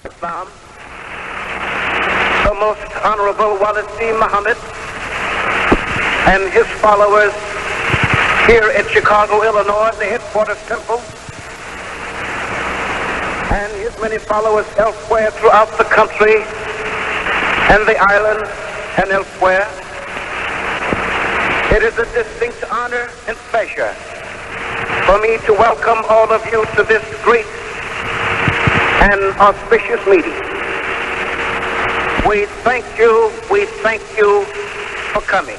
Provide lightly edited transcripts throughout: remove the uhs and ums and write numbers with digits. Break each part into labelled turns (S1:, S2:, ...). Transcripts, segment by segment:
S1: Islam, the Most Honorable Walid Muhammad and his followers here at Chicago, Illinois, the headquarters temple, and his many followers elsewhere throughout the country and the island and elsewhere. It is a distinct honor and pleasure for me to welcome all of you to this great and auspicious meeting. We thank you for coming.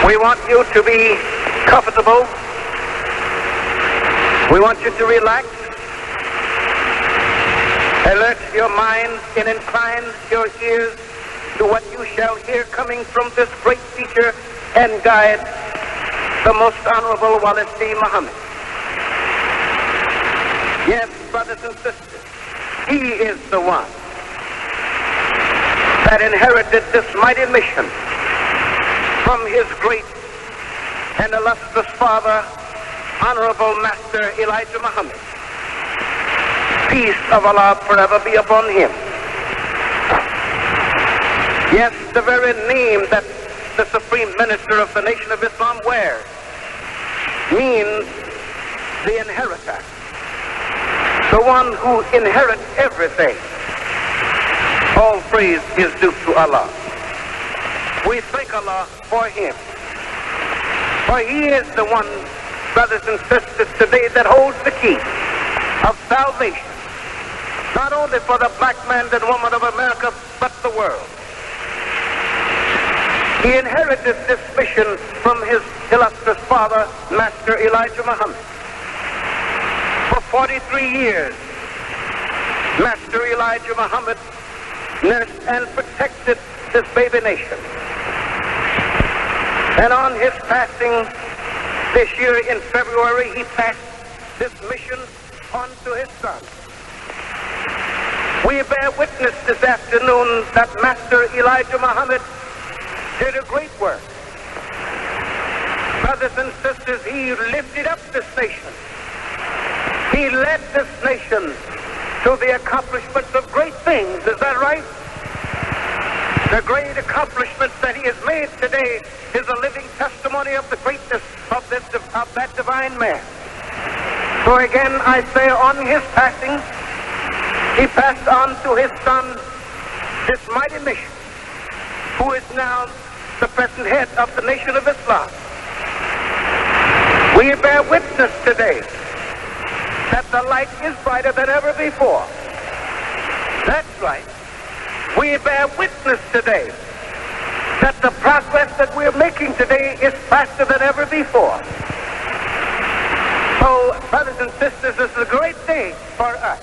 S1: We want you to be comfortable. We want you to relax, alert your mind, and incline your ears to what you shall hear coming from this great teacher and guide, the Most Honorable Walid Muhammad. Yes, brothers and sisters, he is the one that inherited this mighty mission from his great and illustrious father, Honorable Master Elijah Muhammad. Peace of Allah forever be upon him. Yes, the very name that the Supreme Minister of the Nation of Islam wears means the inheritor, the one who inherits everything. All praise is due to Allah. We thank Allah for him, for he is the one, brothers and sisters, today that holds the key of salvation, not only for the black man and woman of America, but the world. He inherited this mission from his illustrious father, Master Elijah Muhammad. For 43 years, Master Elijah Muhammad nursed and protected this baby nation. And on his passing this year in February, he passed this mission on to his son. We bear witness this afternoon that Master Elijah Muhammad did a great work. Brothers and sisters, he lifted up this nation. He led this nation to the accomplishments of great things. Is that right? The great accomplishments that he has made today is a living testimony of the greatness of that divine man. So again, I say, on his passing, he passed on to his son this mighty mission, who is now the present head of the Nation of Islam. We bear witness today that the light is brighter than ever before. That's right. We bear witness today that the progress that we're making today is faster than ever before. So, brothers and sisters, this is a great day for us.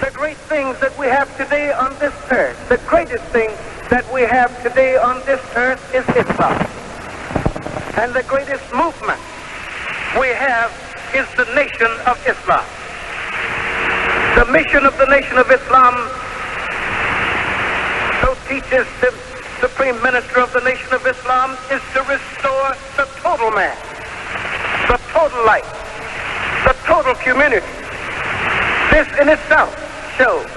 S1: The great things that we have today on this earth, the greatest thing that we have today on this earth is Islam. And the greatest movement we have is the Nation of Islam. The mission of the Nation of Islam, so teaches the Supreme Minister of the Nation of Islam, is to restore the total man, the total life, the total community. This in itself shows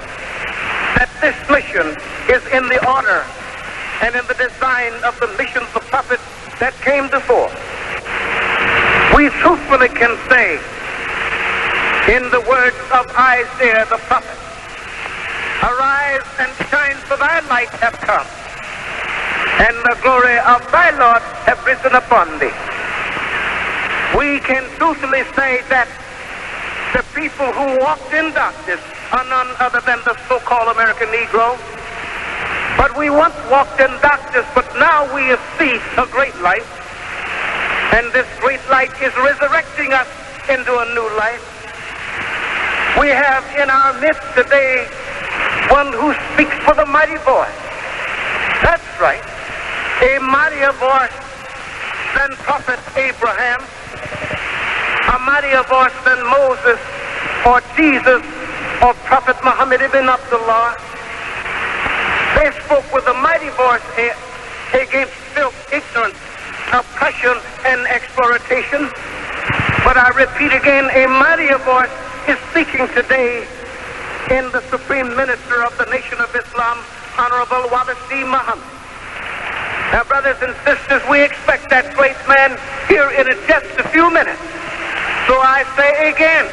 S1: that this mission is in the order and in the design of the missions of prophets that came before. We truthfully can say, in the words of Isaiah the prophet, "Arise and shine, for thy light hath come, and the glory of thy Lord hath risen upon thee." We can truthfully say that the people who walked in darkness are none other than the so-called American Negro. But we once walked in darkness, but now we see a great light. And this great light is resurrecting us into a new life. We have in our midst today one who speaks with a mighty voice. That's right. A mightier voice than Prophet Abraham, a mightier voice than Moses or Jesus or Prophet Muhammad ibn Abdullah. They spoke with a mighty voice against filth, ignorance, oppression, and exploitation. But I repeat again, a mightier voice is speaking today in the Supreme Minister of the Nation of Islam, Honorable Wallace D. Muhammad. Now, brothers and sisters, we expect that great man here in just a few minutes. So I say again,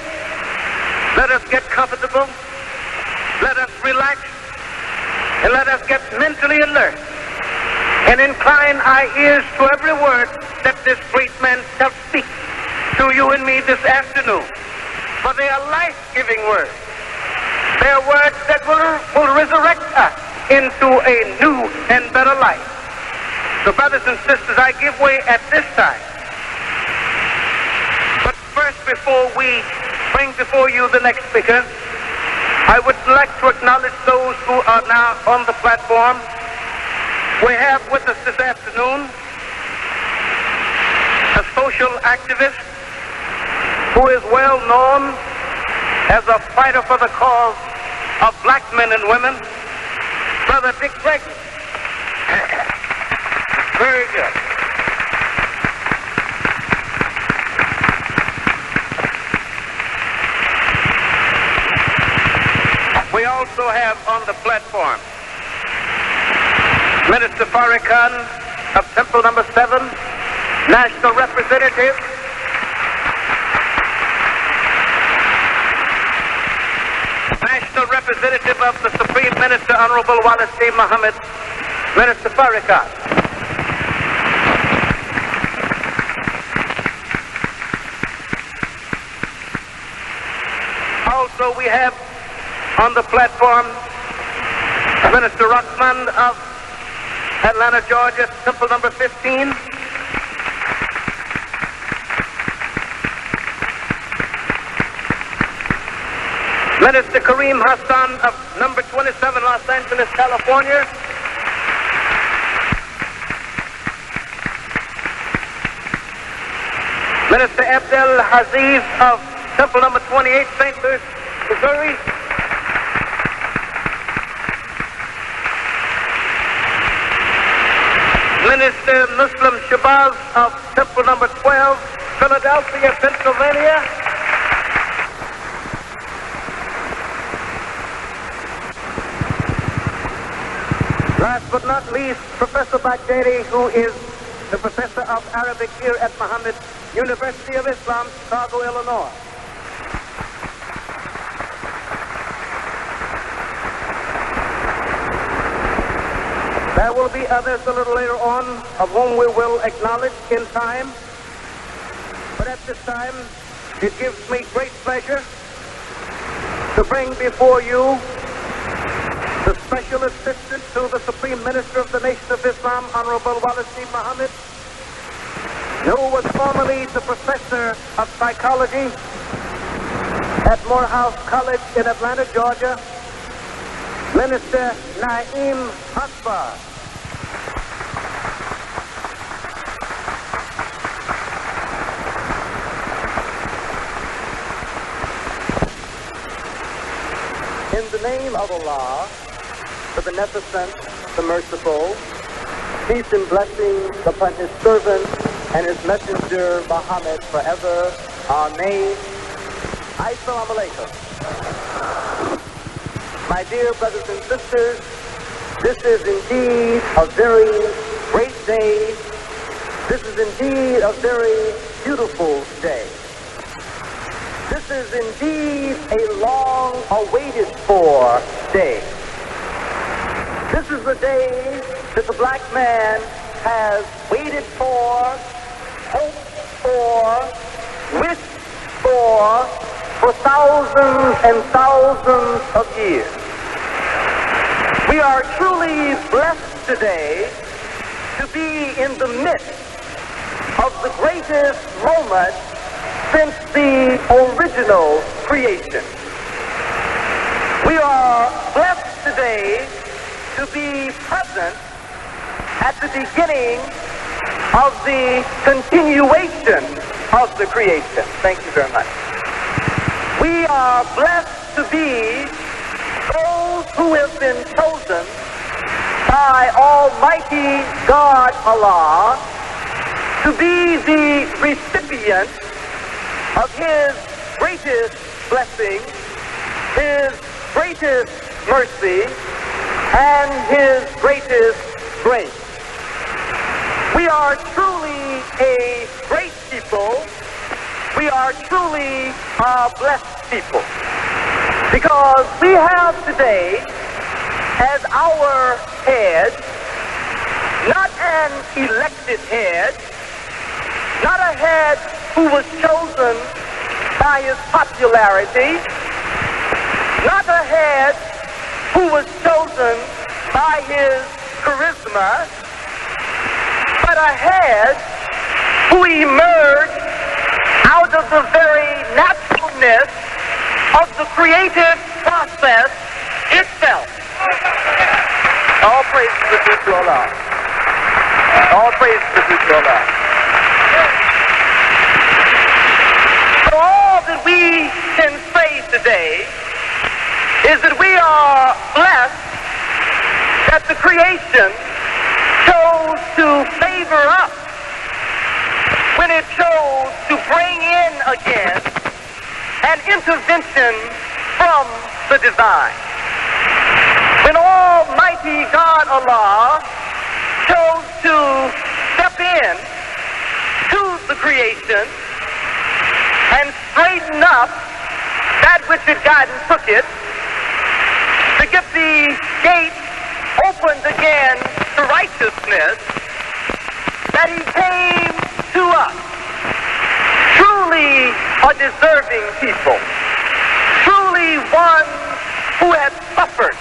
S1: let us get comfortable, let us relax, and let us get mentally alert and incline our ears to every word that this great man shall speak to you and me this afternoon. For they are life-giving words. They are words that will resurrect us into a new and better life. So, brothers and sisters, I give way at this time. But first, before we bring before you the next speaker, I would like to acknowledge those who are now on the platform. We have with us this afternoon a social activist who is well known as a fighter for the cause of black men and women, Brother Dick Gregory. Very good. We also have on the platform Minister Farrakhan of Temple Number 7, National Representative. National Representative of the Supreme Minister, Honorable Wallace D. Muhammad, Minister Farrakhan. Also, we have on the platform Minister Ruckman of Atlanta, Georgia, Temple Number 15. Minister Kareem Hassan of number 27, Los Angeles, California. Minister Abdel Aziz of Temple Number 28, St. Louis, Missouri. Minister Muslim Shabazz of Temple Number 12, Philadelphia, Pennsylvania. Last but not least, Professor Baghdadi, who is the Professor of Arabic here at Muhammad University of Islam, Chicago, Illinois. There will be others a little later on of whom we will acknowledge in time. But at this time, it gives me great pleasure to bring before you the Special Assistant to the Supreme Minister of the Nation of Islam, Honorable Wallace D. Muhammad, who was formerly the Professor of Psychology at Morehouse College in Atlanta, Georgia, Minister Naeem Akbar. In the name of Allah, the Beneficent, the Merciful, peace and blessings upon his servant and his messenger, Muhammad, forever. Amen. Assalamu alaikum. My dear brothers and sisters, this is indeed a very great day. This is indeed a very beautiful day. This is indeed a long-awaited for day. This is the day that the black man has waited for, hoped for, wished for thousands and thousands of years. We are truly blessed today to be in the midst of the greatest moment since the original creation. We are blessed today to be present at the beginning of the continuation of the creation. Thank you very much. We are blessed to be those who have been chosen by Almighty God Allah to be the recipient of his greatest blessing, his greatest mercy, and his greatest grace. We are truly a great people. We are truly a blessed people. Because we have today as our head, not an elected head, not a head who was chosen by his popularity, not a head who was chosen by his charisma, but a head who emerged out of the very naturalness of the creative process itself. All praise to the Allah. All praise to the Allah. So all that we can say today is that we are blessed that the creation chose to favor us when it chose to bring in again an intervention from the divine. When Almighty God Allah chose to step in to the creation and straighten up that which had gotten crooked, to get the gate opened again to righteousness, that he came to us, truly a deserving people, truly one who had suffered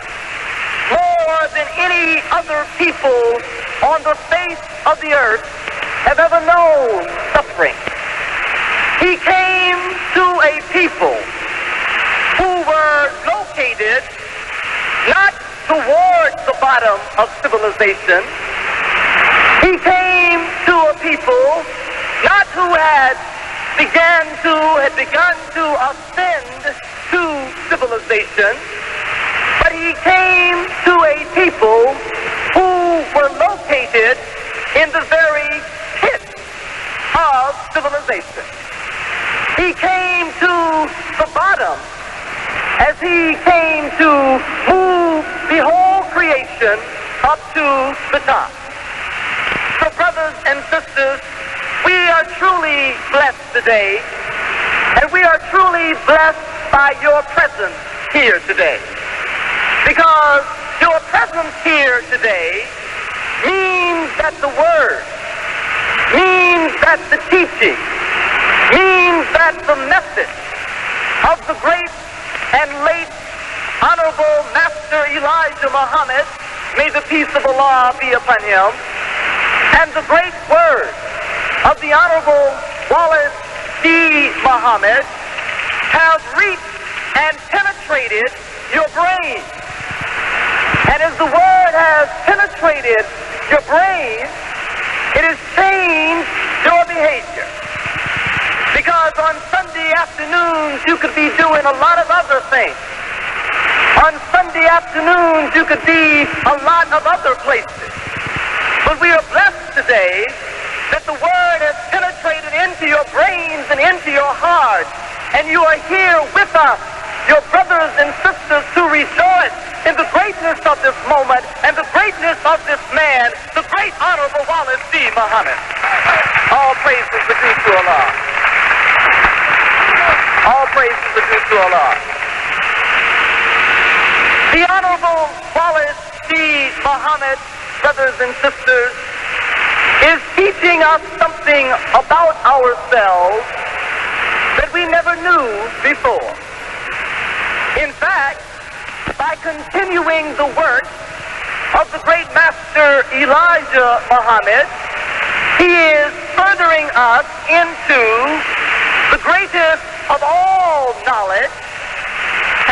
S1: more than any other people on the face of the earth have ever known suffering. He came to a people who were located not towards the bottom of civilization. He came to a people not who had begun to ascend to civilization, but he came to a people who were located in the very pit of civilization. He came to the bottom as he came to move the whole creation up to the top. So brothers and sisters, we are truly blessed today, and we are truly blessed by your presence here today. Because your presence here today means that the word, means that the teaching, means that the message of the great and late Honorable Master Elijah Muhammad, may the peace of Allah be upon him, and the great word of the Honorable Wallace D. Muhammad have reached and penetrated your brain. And as the word has penetrated your brain, it has changed your behavior. Because on Sunday afternoons, you could be doing a lot of other things. On Sunday afternoons, you could be a lot of other places. But we are blessed today that the word has penetrated into your brains and into your heart. And you are here with us, your brothers and sisters, to rejoice in the greatness of this moment and the greatness of this man, the great Honorable Wallace D. Muhammad. All praises are due to Allah. All praises are due to Allah. The Honorable Wallace D. Muhammad, brothers and sisters, is teaching us something about ourselves that we never knew before. In fact, by continuing the work of the great Master Elijah Muhammad, he is furthering us into the greatest of all knowledge,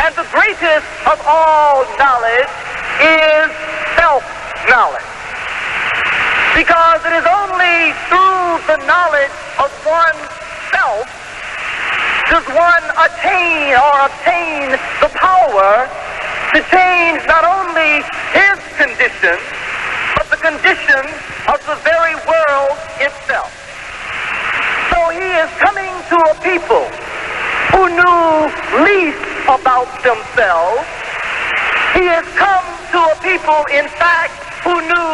S1: and the greatest of all knowledge is self-knowledge. Because it is only through the knowledge of oneself does one obtain the power to change not only his condition, but the condition of the very world itself. So he is coming to a people who knew least about themselves. He has come to a people, in fact, who knew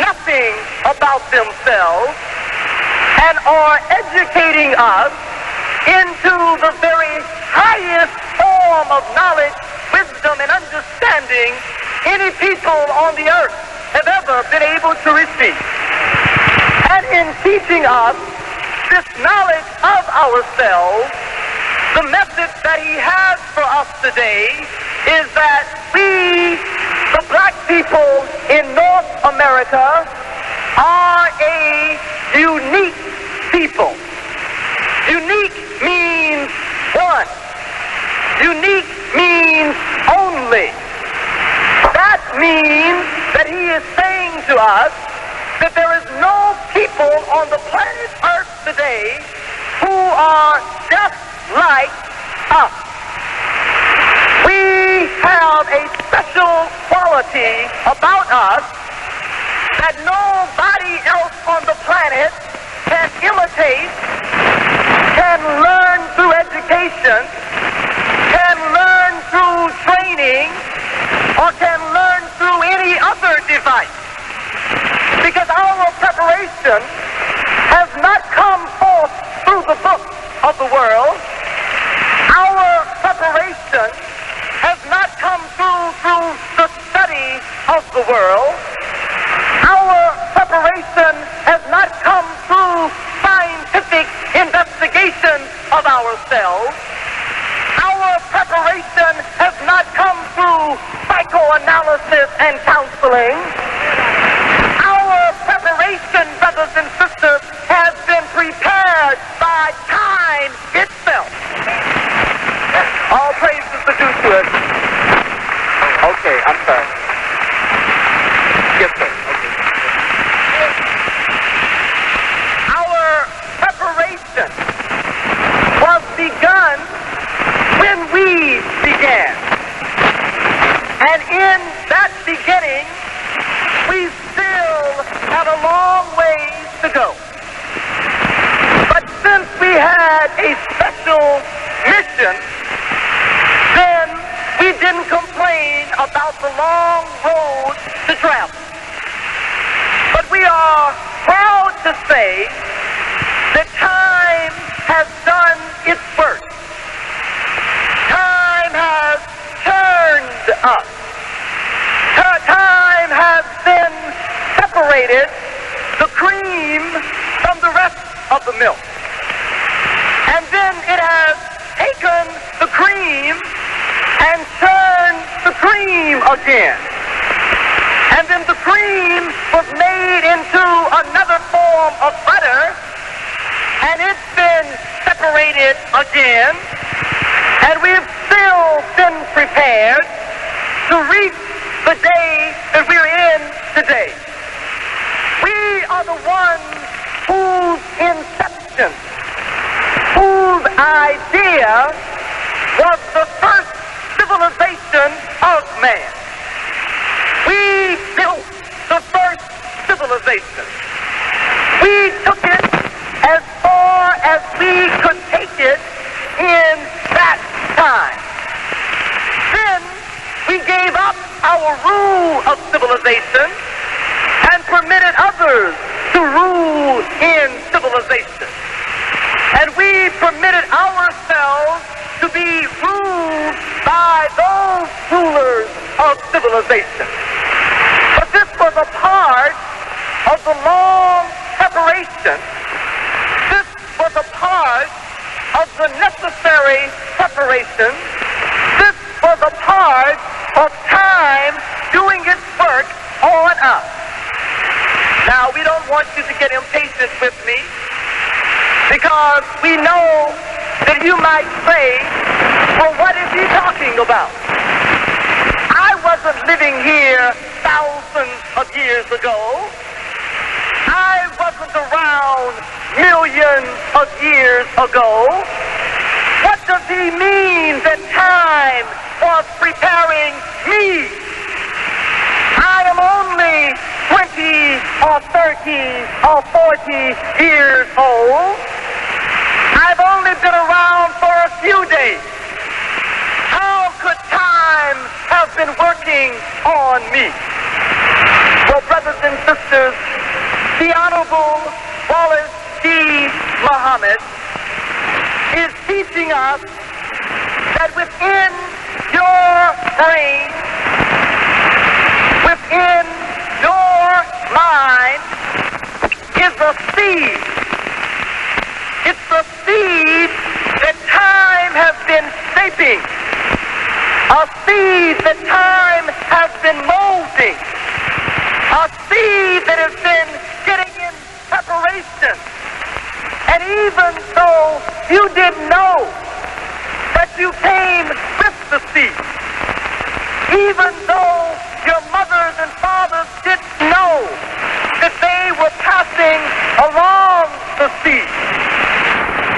S1: nothing about themselves and are educating us into the very highest form of knowledge, wisdom, and understanding any people on the earth have ever been able to receive. And in teaching us this knowledge of ourselves, the message that he has for us today is that we, the black people in North America, are a unique people. Unique means one. Unique means only. That means that he is saying to us that there is no people on the planet Earth today who are just like us. We have a special quality about us that nobody else on the planet can imitate, can learn through education, can learn through training, or can learn through any other device. Because our preparation has not come forth through the books of the world. Our preparation has not come through the study of the world. Our preparation has not come through scientific investigation of ourselves. Our preparation has not come through psychoanalysis and counseling. Our preparation, brothers and sisters, has been prepared by time itself. All praises are due to it. Okay, I'm sorry. Yes, sir. Okay. Our preparation was begun when we began. And in that beginning, we still have a long ways to go. But since we had a special mission, then we didn't complain about the long road to travel. But we are proud to say that time has done its work. Time has turned us. Time has then separated the cream from the rest of the milk. And then it has taken the cream and turned the cream again. And then the cream was made into another form of butter, and it's been separated again. And we've still been prepared to reach the day that we're in today. We are the ones whose inception, whose idea was the first civilization of man. We built the first civilization. We took it as far as we could take it in that time. Then we gave up our rule of civilization and permitted others to rule in civilization. And we permitted ourselves to be ruled by those rulers of civilization. But this was a part of the long preparation. This was a part of the necessary preparation. This was a part of time doing its work on us. Now, we don't want you to get impatient with me, because we know that you might say, well, what is he talking about? I wasn't living here thousands of years ago. I wasn't around millions of years ago. What does he mean that time was preparing me? I am only 20 or 30 or 40 years old. I've only been around for a few days, how could time have been working on me? Well, brothers and sisters, the Honorable Wallace D. Muhammad is teaching us that within your brain, within your mind, is a seed. It's a seed that time has been shaping, a seed that time has been molding, a seed that has been getting in preparation. And even though you didn't know that you came with the seed, even though your mothers and fathers didn't know that they were passing along the seed,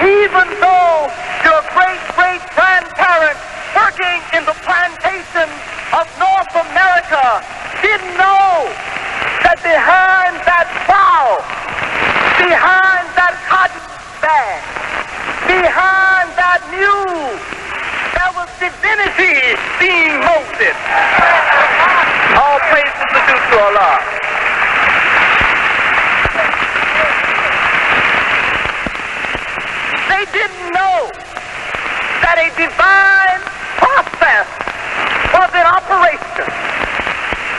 S1: even though your great-great-grandparents working in the plantations of North America didn't know that behind that plow, behind that cotton bag, behind that mule, there was divinity being molded. All praises are due to Allah. They didn't know that a divine process was in operation.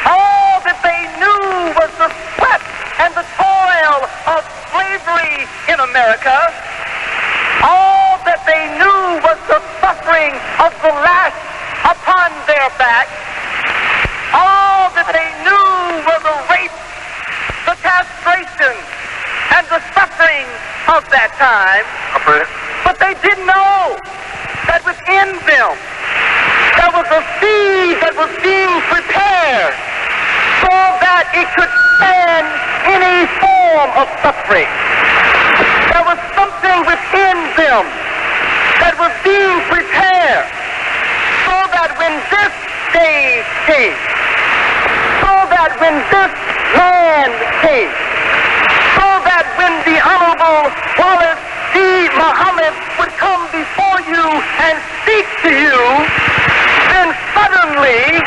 S1: All that they knew was the sweat and the toil of slavery in America. All that they knew was the suffering of the lash upon their back. All that they knew were the rape, the castration, and the suffering of that time. But they didn't know that within them there was a seed that was being prepared so that it could stand any form of suffering. There was something within them that was being prepared so that when this day came, so that when this land came, so that when the Honorable Wallace D. Muhammad would come before you and speak to you, then suddenly,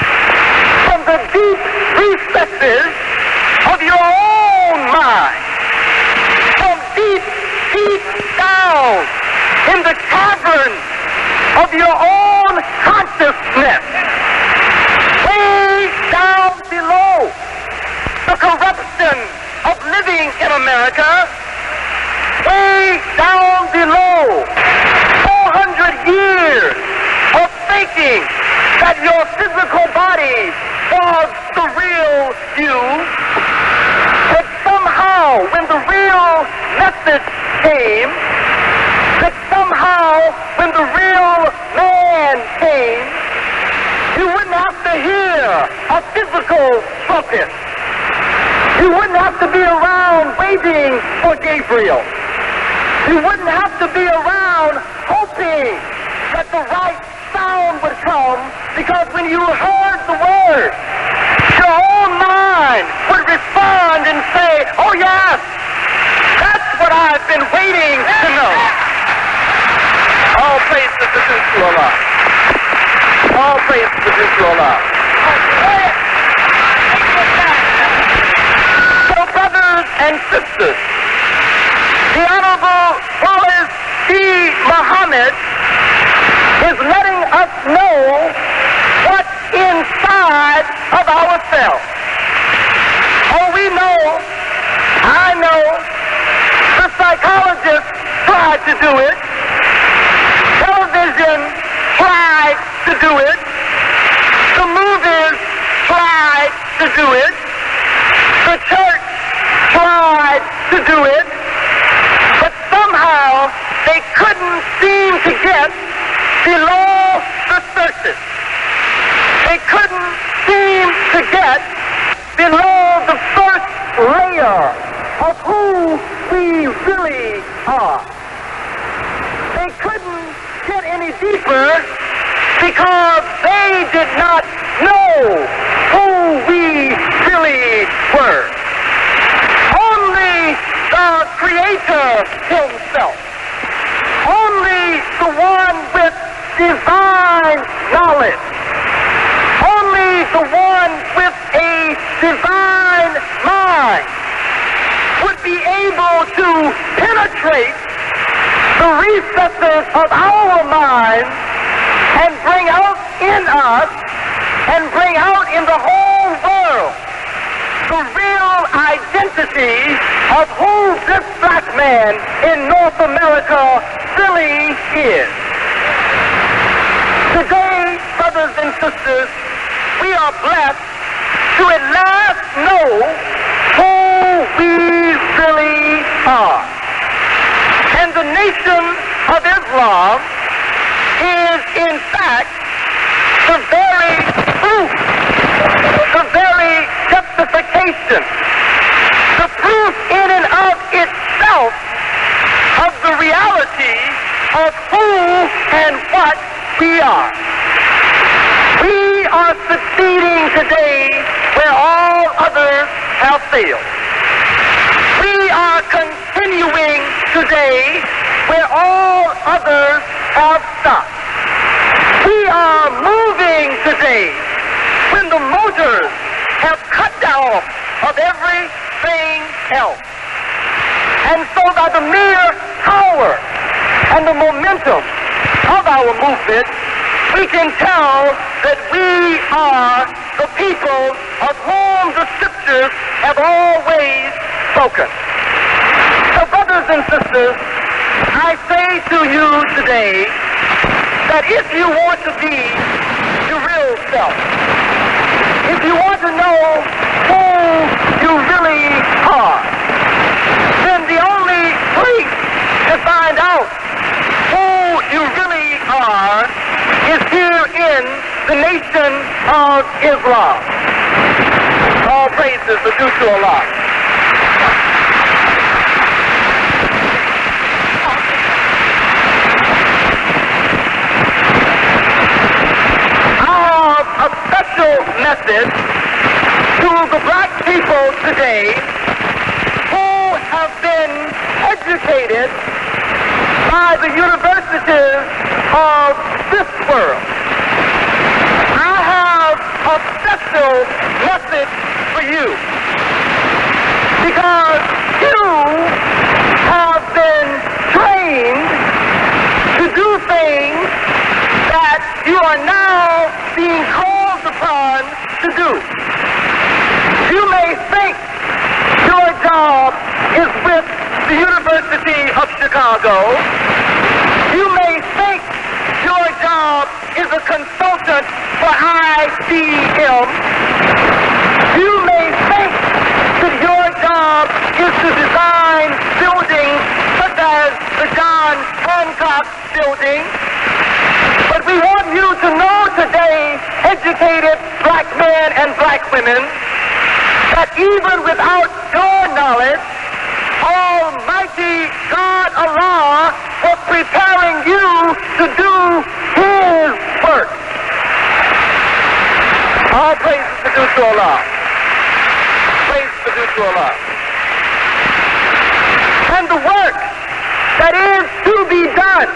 S1: from the deep recesses of your own mind, from deep down in the cavern of your own consciousness, way down below the corruption of living in America, way down below 400 years of thinking that your physical body was the real you, that somehow when the real message came, that somehow when the real man came, you wouldn't have to hear a physical trumpet. You wouldn't have to be around waiting for Gabriel. You wouldn't have to be around hoping that the right sound would come, because when you heard the word, your own mind would respond and say, oh yes, that's what I've been waiting to know. All praises are due to Allah. All praises are due to Allah. So brothers and sisters, the Honorable Wallace D. Muhammad is letting us know what's inside of ourselves. Oh, we know, I know, the psychologists tried to do it, television tried to do it, the movies tried to do it, the church tried to do it, but somehow they couldn't seem to get below the surface. They couldn't seem to get below the first layer of who we really are. They couldn't get any deeper because they did not know who we really were. Only the Creator himself, only the one with divine knowledge. Only the one with a divine mind would be able to penetrate the recesses of our minds and bring out in us and bring out in the whole world the real identity of who this black man in North America really is. Today, brothers and sisters, we are blessed to at last know who we really are. And the Nation of Islam is, in fact, the very proof, the very justification, the proof in and of itself of the reality of who and what we are. We are succeeding today where all others have failed. We are continuing today where all others have stopped. We are moving today when the motors have cut off of everything else. And so by the mere power and the momentum of our movement, we can tell that we are the people of whom the scriptures have always spoken. So brothers and sisters, I say to you today that if you want to be your real self, if you want to know who you really are, then the only place to find out who you really are is here in the Nation of Islam. All praises are due to Allah. A special message to the black people today who have been educated by the universities of this world. I have a special message for you because you have been trained to do things that you are now being called upon to do. You may think your job is with the University of Chicago. You may think your job is a consultant for IBM. You may think that your job is to design buildings such as the John Hancock Building. But we want you to know today, educated black men and black women, that even without your knowledge, Almighty God Allah was preparing you to do His work. All praises are due to Allah. Praises are due to Allah. And the work that is to be done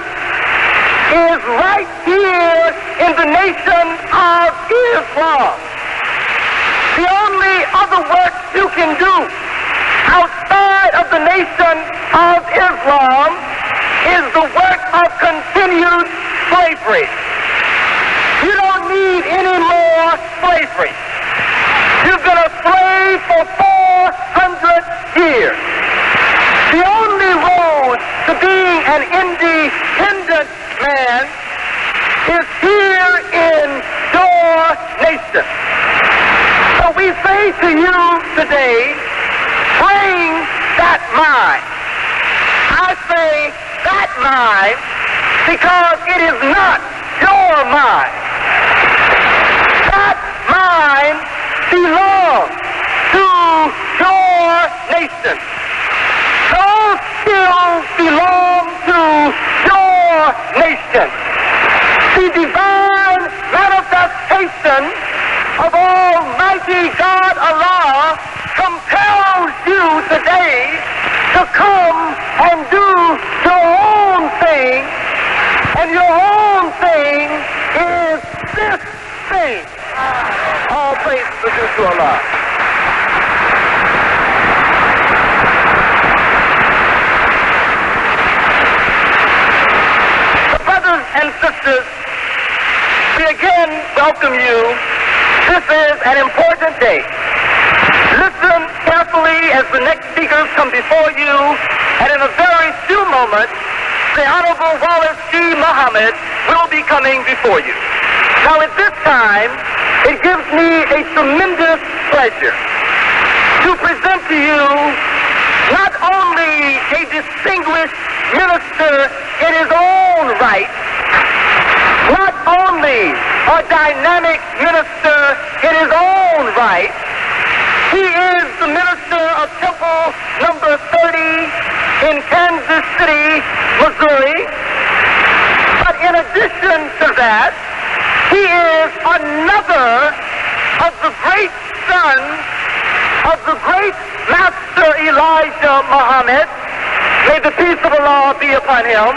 S1: is right here in the Nation of Islam. The only other work you can do outside of the Nation of Islam is the work of continued slavery. You don't need any more slavery. You've been a slave for 400 years. The only road to being an independent man is here in your nation. So we say to you today, bring that mind. I say that mind because it is not your mind. That mind belongs to your nation. Those skills belong to your nation. The divine manifestation of Almighty God Allah compels you today to come and do your own thing, and your own thing is this thing. All praises are due to Allah. Brothers and sisters, we again welcome you. This is an important day. Listen carefully as the next speakers come before you, and in a very few moments, the Honorable Wallace G. Muhammad will be coming before you. Now at this time, it gives me a tremendous pleasure to present to you not only a distinguished minister in his own right, not only a dynamic minister in his own right, he is the minister of Temple number 30 in Kansas City, Missouri. But in addition to that, he is another of the great sons of the great Master Elijah Muhammad. May the peace of Allah be upon him.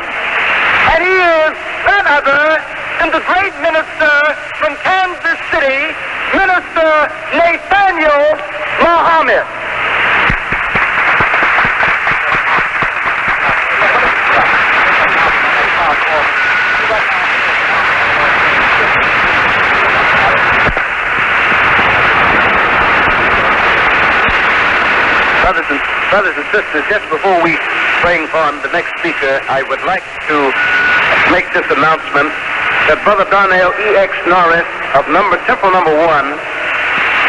S1: And he is none other than the great minister from Kansas City, Minister Nathaniel Muhammad. Brothers and sisters, just before we bring on the next speaker, I would like to make this announcement that Brother Darnell E.X. Norris of Temple number 1,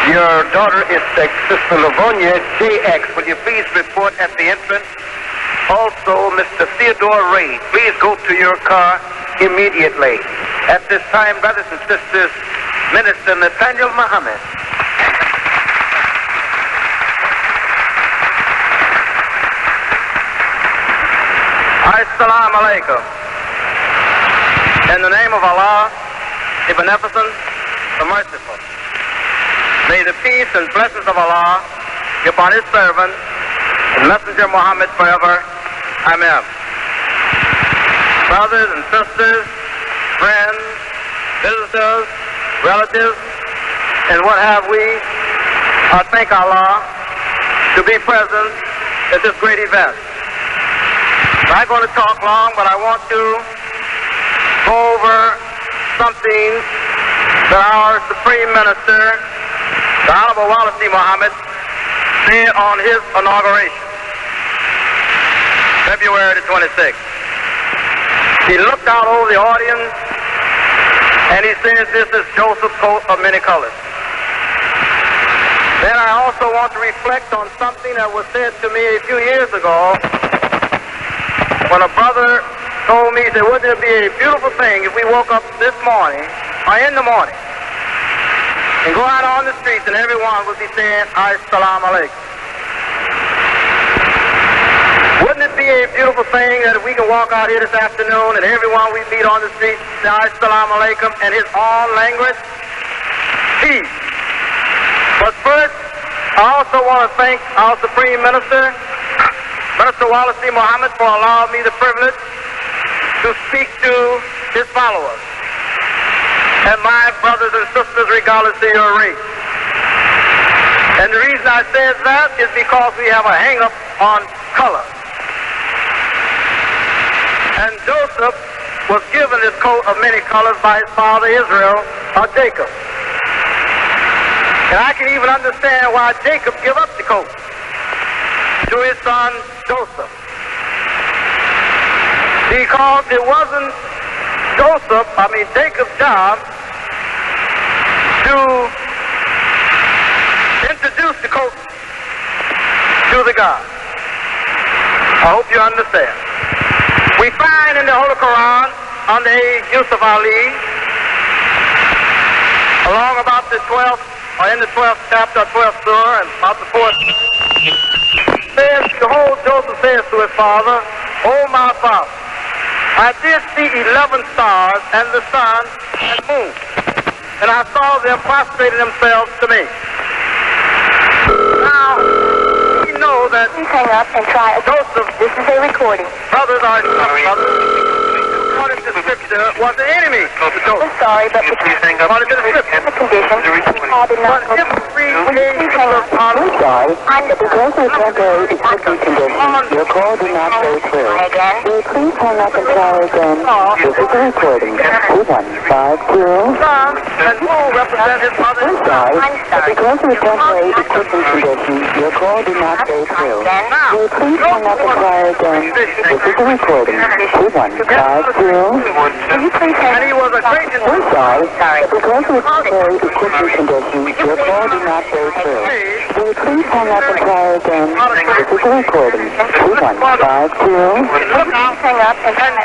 S1: your daughter is Sister Livonia J.X. Will you please report at the entrance? Also, Mr. Theodore Ray, please go to your car immediately. At this time, brothers and sisters, Minister Nathaniel Muhammad. Assalamu alaikum. In the name of Allah, the Beneficent, the Merciful, may the peace and blessings of Allah be upon His servant and Messenger Muhammad forever. Amen. Brothers and sisters, friends, visitors, relatives, and what have we, I thank Allah to be present at this great event. I'm not going to talk long, but I want to go over something that our Supreme Minister, the Honorable Wallace D. Muhammad, said on his inauguration, February the 26th. He looked out over the audience and he said, "This is Joseph's coat of many colors." Then I also want to reflect on something that was said to me a few years ago, when a brother told me, he said, "Wouldn't it be a beautiful thing if we woke up this morning, or in the morning, and go out on the streets and everyone would be saying, Assalamu alaikum." Wouldn't it be a beautiful thing that if we can walk out here this afternoon and everyone we meet on the streets say Assalamu alaikum in his own language? Peace. But first, I also want to thank our Supreme Minister, Minister Wallace D. Muhammad, for allowing me the privilege to speak to his followers and my brothers and sisters regardless of your race. And the reason I said that is because we have a hang-up on color. And Joseph was given his coat of many colors by his father Israel, or Jacob. And I can even understand why Jacob gave up the coat to his son Joseph. Because it wasn't Jacob's job to introduce the coat to the God. I hope you understand. We find in the Holy Quran, under Yusuf Ali, along about the 12th, or in the 12th chapter, 12th surah, and about the 4th, says, behold, Joseph says to his father, "O my father, I did see 11 stars and the sun and moon, and I saw them prostrating themselves to me." Now, we know that... Please hang up and try. Joseph...
S2: This is a recording.
S1: Brothers are brothers. According to the scripture was the enemy of the Torah.
S2: I'm sorry, but the condition did not
S1: But if we read
S3: I'm sorry, but because of temporary equipment conditions, your call did not go through. Will you please hang up and try again? This is a recording. 2152.
S1: and who represent his mother?
S3: I'm sorry, but because of temporary equipment conditions, your call did not go through. Will you please hang up and try again? This is a recording. 2152.
S2: Will you please hang
S1: And he was a great
S3: I'm sorry, but because of temporary equipment conditions, your call did not go through. Will you please hang up and try again? This is a recording. 2152.
S2: hang up and
S3: I'm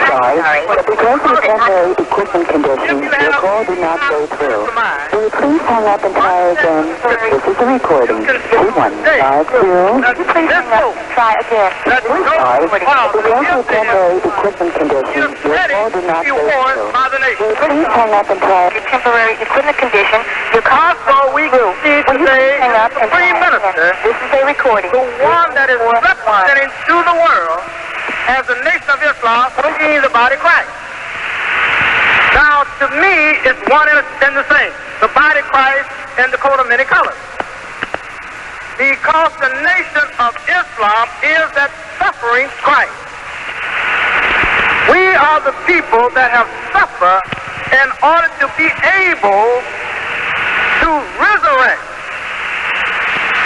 S3: sorry, but because of temporary equipment conditions, your call did not go through. Will you please hang up and try again? This is a recording. 2152.
S2: please hang up and try again?
S3: I'm sorry, but because of temporary equipment conditions, your call did not go through. Will you please hang up and try
S2: The temporary equipment condition, your call
S1: So we can see
S2: Will you
S1: today
S2: hang up
S1: the
S2: and try
S1: Supreme Minister,
S2: again? This is a recording.
S1: the one that is representing to the world as the nation of Islam, being the body of Christ. Now, to me, it's one and the same. The body of Christ and the coat of many colors. Because the nation of Islam is that suffering Christ. We are the people that have suffered in order to be able to resurrect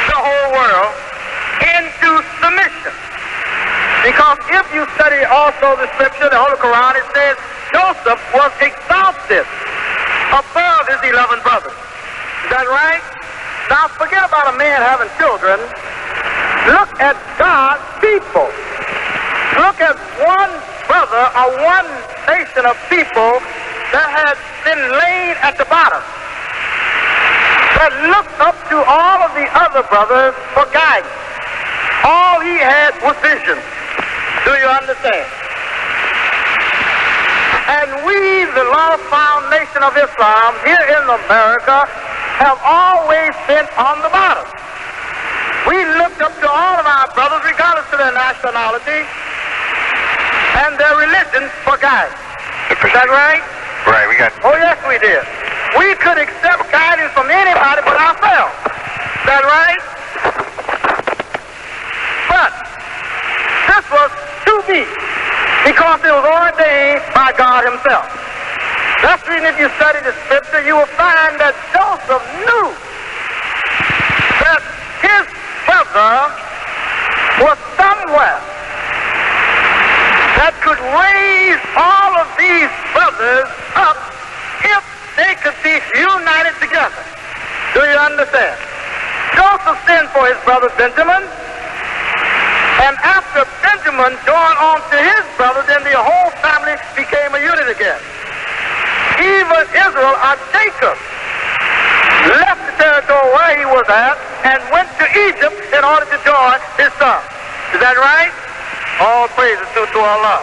S1: the whole world into submission. Because if you study also the scripture, the Holy Quran, it says Joseph was exalted above his 11 brothers. Is that right? Now forget about a man having children. Look at God's people. Look at one brother or one nation of people that had been laid at the bottom, that looked up to all of the other brothers for guidance. All he had was vision. Do you understand? And we, the lost found nation of Islam here in America, have always been on the bottom. We looked up to all of our brothers, regardless of their nationality and their religion, for guidance. Is that right?
S4: Right, we got...
S1: Oh, yes, we did. We could accept guidance from anybody but ourselves. Is that right? But this was to be, because it was ordained by God himself. That's the reason if you study the scripture, you will find that Joseph knew that his brother was somewhere that could raise all of these brothers up if they could be united together. Do you understand? Joseph sent for his brother Benjamin, and after Benjamin joined on to his brother, then the whole family became a unit again. Even Israel, or Jacob, left the territory where he was at and went to Egypt in order to join his son. Is that right? All praises to Allah.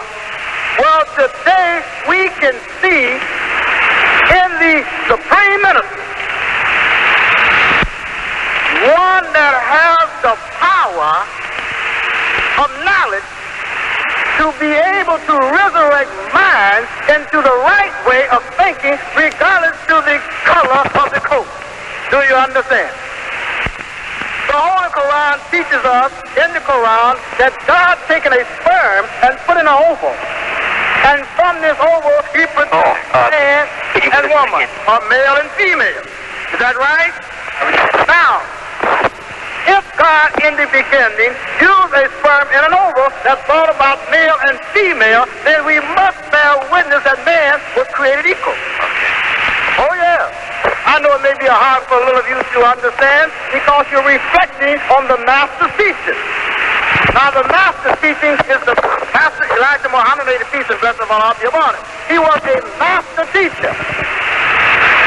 S1: Well, today we can see in the Supreme Minister one that has the power of knowledge to be able to resurrect minds into the right way of thinking, regardless to the color of the coat. Do you understand? The Holy Quran teaches us in the Quran that God taken a sperm and put in an oval. And from this oval, he produced man and woman, or male and female. Is that right? Now, if God in the beginning used a sperm in an oval that brought about male and female, then we must bear witness that man was created equal. Oh, yeah. I know it may be hard for a little of you to understand because you're reflecting on the master's teaching. Now, the master's teaching is the Master Elijah Muhammad, may the peace and blessing of Allah be upon him. He was a master teacher.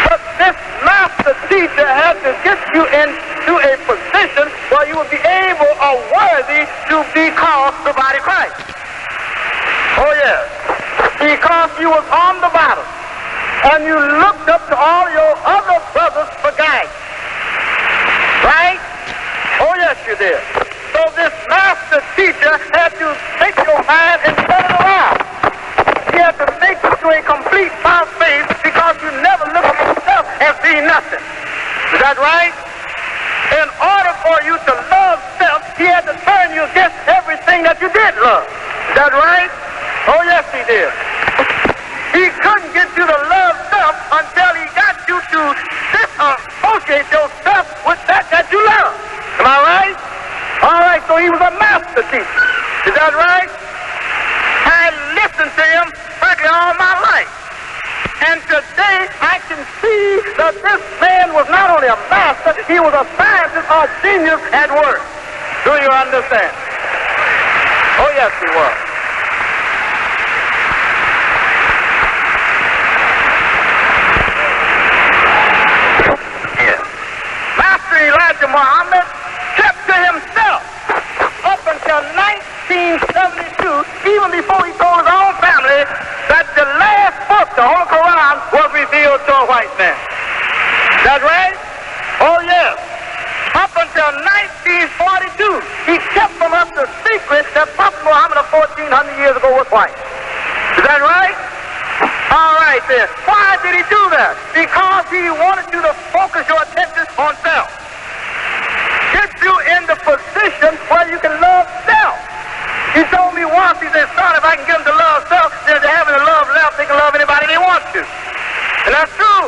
S1: But this master teacher had to get you into a position where you would be able or worthy to be called the body of Christ. Oh, yes. Because you was on the bottom. And you looked up to all your other brothers for guidance. Right? Oh, yes, you did. So this master teacher had to take your mind and turn it around. He had to to a complete false faith because you never look at yourself as being nothing. Is that right? In order for you to love self, he had to turn you against everything that you did love. Is that right? Oh, yes, he did. He couldn't get you to love self until he got you to associate yourself with that you love. Am I right? All right, so he was a master teacher. Is that right? I listened to him practically all my life. And today I can see that this man was not only a master, he was a scientist or genius at work. Do you understand? Oh, yes, he was. Yes. Master Elijah Muhammad kept to himself up until 1972, even before he told his own family that the last book, the Holy Quran, was revealed to a white man. Is that right? Oh, yes. Up until 1942, he kept from us the secret that Prophet Muhammad of 1,400 years ago was white. Is that right? All right, then. Why did he do that? Because he wanted you to focus your attention on self. Get you in the position where you can love self. He told me once, he said, son, if I can get them to love self, then if they have any love left, they can love anybody they want to. And that's true.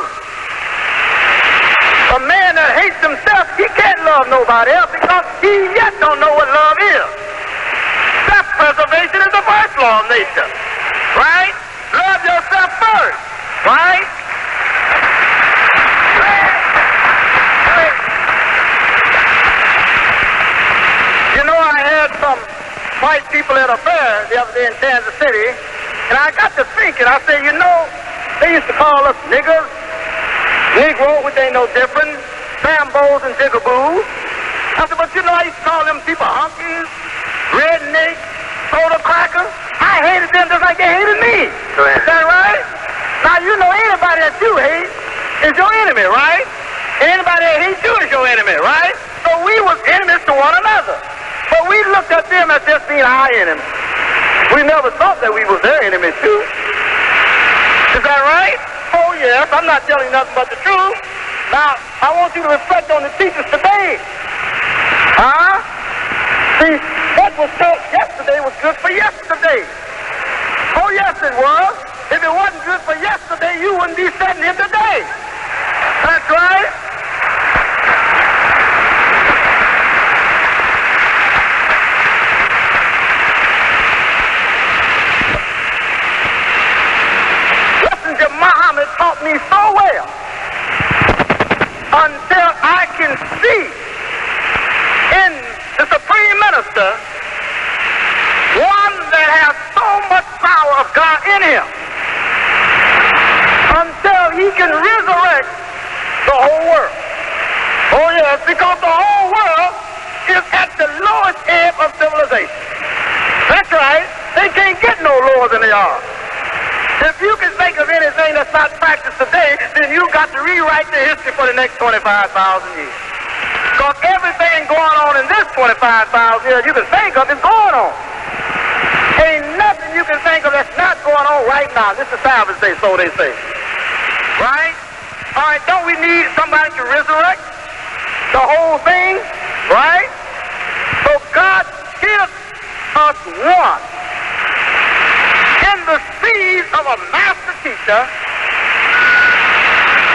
S1: A man that hates himself, he can't love nobody else because he yet don't know what love is. Self-preservation is the first law of nature. Right? Love yourself first. Right? You know, I had some white people at a fair the other day in Kansas City, and I got to thinking, I said, you know, they used to call us niggers, Negro, which ain't no different, Sambos and Jigaboos. I said, but you know, I used to call them people honkies, rednecks, soda crackers. I hated them just like they hated me. Is that right? Now, you know, anybody that you hate is your enemy, right? Anybody that hates you is your enemy, right? So we was enemies to one another. But we looked at them as just being our enemies. We never thought that we was their enemy too. Is that right? Oh yes, I'm not telling you nothing but the truth. Now, I want you to reflect on the teachers today. Huh? See, what was taught yesterday was good for yesterday. Oh yes, it was. If it wasn't good for yesterday, you wouldn't be sitting here today. That's right. Muhammad taught me so well until I can see in the Supreme Minister one that has so much power of God in him until he can resurrect the whole world. Oh yes, because the whole world is at the lowest ebb of civilization. That's right. They can't get no lower than they are. If you can think of anything that's not practiced today, then you got to rewrite the history for the next 25,000 years. Because everything going on in this 25,000 years you can think of is going on. Ain't nothing you can think of that's not going on right now. This is Sabbath day, so they say. Right? All right, don't we need somebody to resurrect the whole thing? Right? So God gives us one. In the seed of a master teacher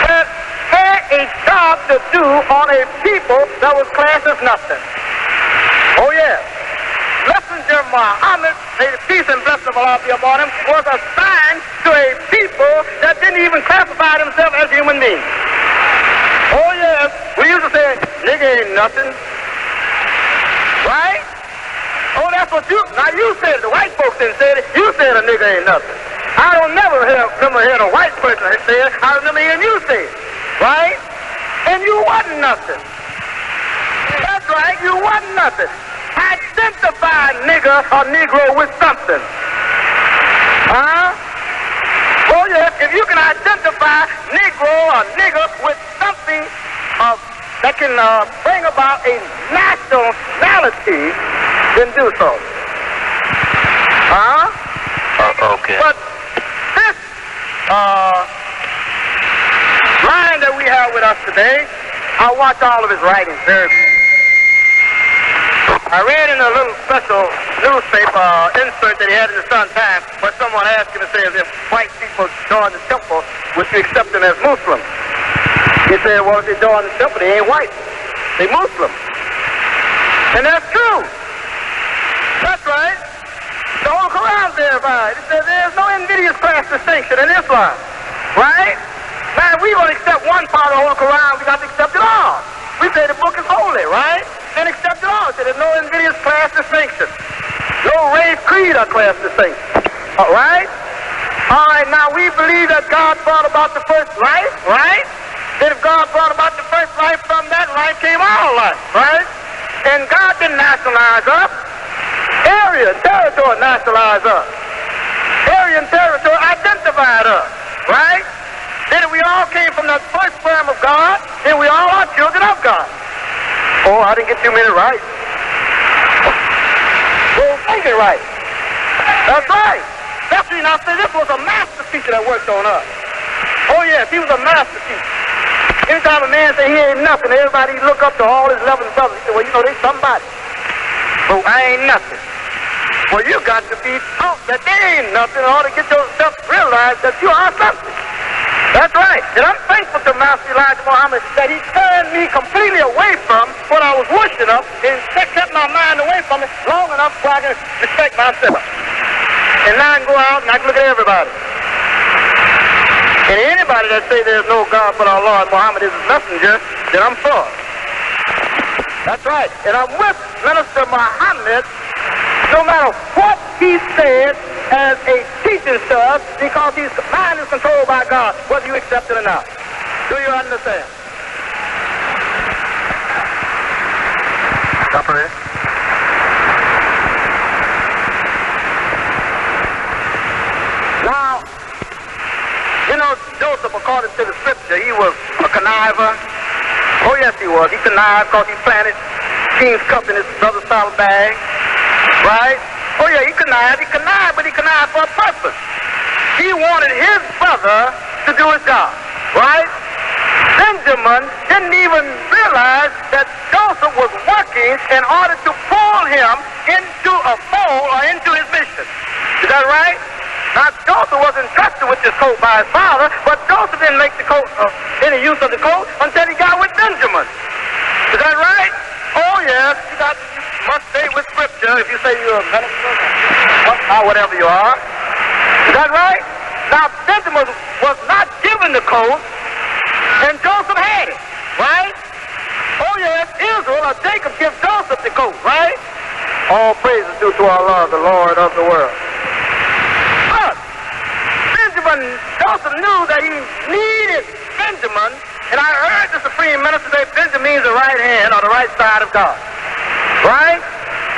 S1: that had a job to do on a people that was classed as nothing. Oh yes. Messenger Muhammad, may the peace and blessing of Allah be upon him, was assigned to a people that didn't even classify themselves as human beings. Oh yes. We used to say, nigga ain't nothing. Right? Oh, that's what you, now you said it, the white folks didn't say it, you said a nigga ain't nothing. I don't never remember hearing a white person say it, I remember hearing you say it, right? And you wasn't nothing. That's right, you wasn't nothing. Identify nigger or negro with something. Huh? Oh yes, if you can identify negro or nigger with something that can bring about a nationality, then do so. Huh?
S4: Okay.
S1: But this line that we have with us today, I watch all of his writings very much. I read in a little special newspaper insert that he had in the Sun Times where someone asked him to say if white people join the temple, would you accept them as Muslims? He said, well, if they join the temple, they ain't white. They Muslims. And that's true. That's right. The whole Quran verified. It says there's no invidious class distinction in Islam. Right? Man, we don't accept one part of the whole Quran, we got to accept it all. We say the book is holy, right? Then accept it all. So there's no invidious class distinction. No race, creed, or class distinction. All right? All right, now we believe that God brought about the first life, right? Then if God brought about the first life, from that life came our life, right? And God didn't nationalize us. Area and territory nationalized us. Area and territory identified us, right? Then we all came from that first sperm of God, then we all are children of God. Oh, I didn't get too many right. Well, make it right. That's right. That's the reason I say this was a master teacher that worked on us. Oh, yes, he was a master teacher. Anytime a man say he ain't nothing, everybody look up to all his 11 brothers. He said, well, you know, they somebody. Oh, I ain't nothing. Well, you got to be taught that they ain't nothing in order to get yourself to realize that you are something. That's right. And I'm thankful to Master Elijah Muhammad that he turned me completely away from what I was worshiping of and kept my mind away from it long enough so I can respect myself. And now I can go out and I can look at everybody. And anybody that say there's no God but our Lord Muhammad is his messenger, then I'm for it. That's right. And I'm with Minister Muhammad no matter what he said as a teaching to us, because his mind is controlled by God, whether you accept it or not. Do you understand? Operator. Now, you know, Joseph, according to the scripture, he was a conniver. Oh, yes, he was. He connived because he planted king's cup in his brother's saddle bag. Right? Oh, yeah, he connived, but he connived for a purpose. He wanted his brother to do his job. Right? Benjamin didn't even realize that Joseph was working in order to pull him into a fold or into his mission. Is that right? Now, Joseph was entrusted with this coat by his father, but Joseph didn't make the coat any use of the coat until he got with Benjamin. Is that right? Oh, yes, you must stay with scripture if you say you're a minister or whatever you are. Is that right? Now, Benjamin was not given the coat, and Joseph had it, right? Oh, yes, Israel or Jacob gives Joseph the coat, right? All praise is due to our Lord, the Lord of the world. But Joseph knew that he needed Benjamin, and I heard the Supreme Minister say Benjamin means the right hand or the right side of God. Right?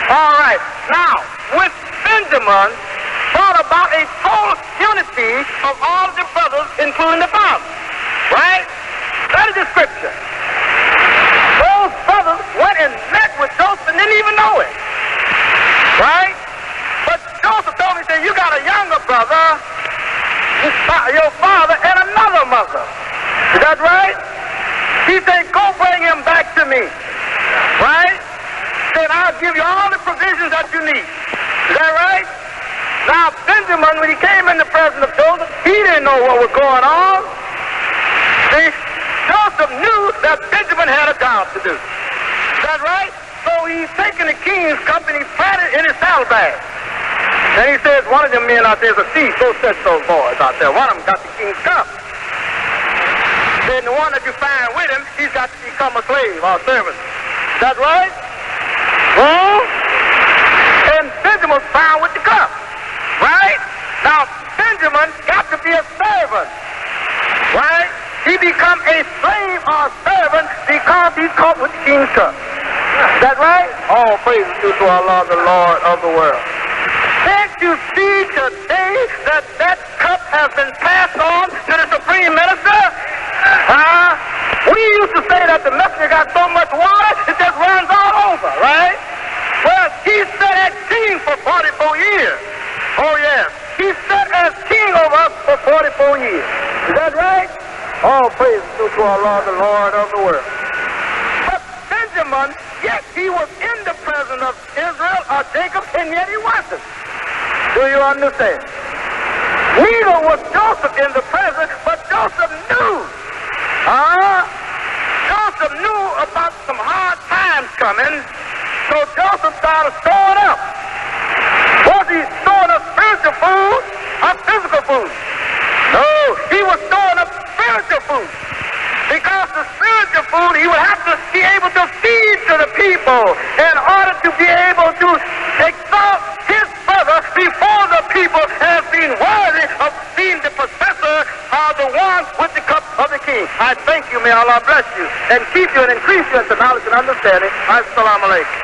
S1: All right. Now, with Benjamin brought about a total unity of all the brothers, including the father. Right? That is the scripture. Those brothers went and met with Joseph and didn't even know it. Right? But Joseph told me, he said, you got a younger brother, your father, and another mother. Is that right? He said, go bring him back to me. Right? Then I'll give you all the provisions that you need. Is that right? Now, Benjamin, when he came in the presence of Joseph, he didn't know what was going on. See, Joseph knew that Benjamin had a job to do. Is that right? So he's taking the king's company, planted in his saddlebag. And he says, one of them men out there is a thief. Go set those boys out there. One of them got the king's cup. Then the one that you find with him, he's got to become a slave or a servant. Is that right? And Benjamin was found with the cup. Right? Now, Benjamin got to be a servant. Right? He become a slave or a servant because he's caught with the king's cup. Is that right? All praise is due to our Lord, the Lord of the world. Can't you see today that that cup has been passed on to the Supreme Minister? We used to say that the messenger got so much water, it just runs all over, right? Well, he sat as king for 44 years. Oh, yes. He sat as king over us for 44 years. Is that right? All praise due to our Lord, the Lord of the world. But Benjamin, yes, he was in the presence of Israel or Jacob, and yet he wasn't. Do you understand? Neither was Joseph in the presence, but Joseph knew. Joseph knew about some hard times coming, so Joseph started storing up. Was he storing up spiritual food or physical food? No, he was storing up spiritual food. Because the spiritual food he would have to be able to feed to the people in order to be able to exalt his brother before the people as being worthy of being the possessor of the one with the cup of the king. I thank you, may Allah bless you and keep you and increase you into knowledge and understanding. Assalamu alaikum.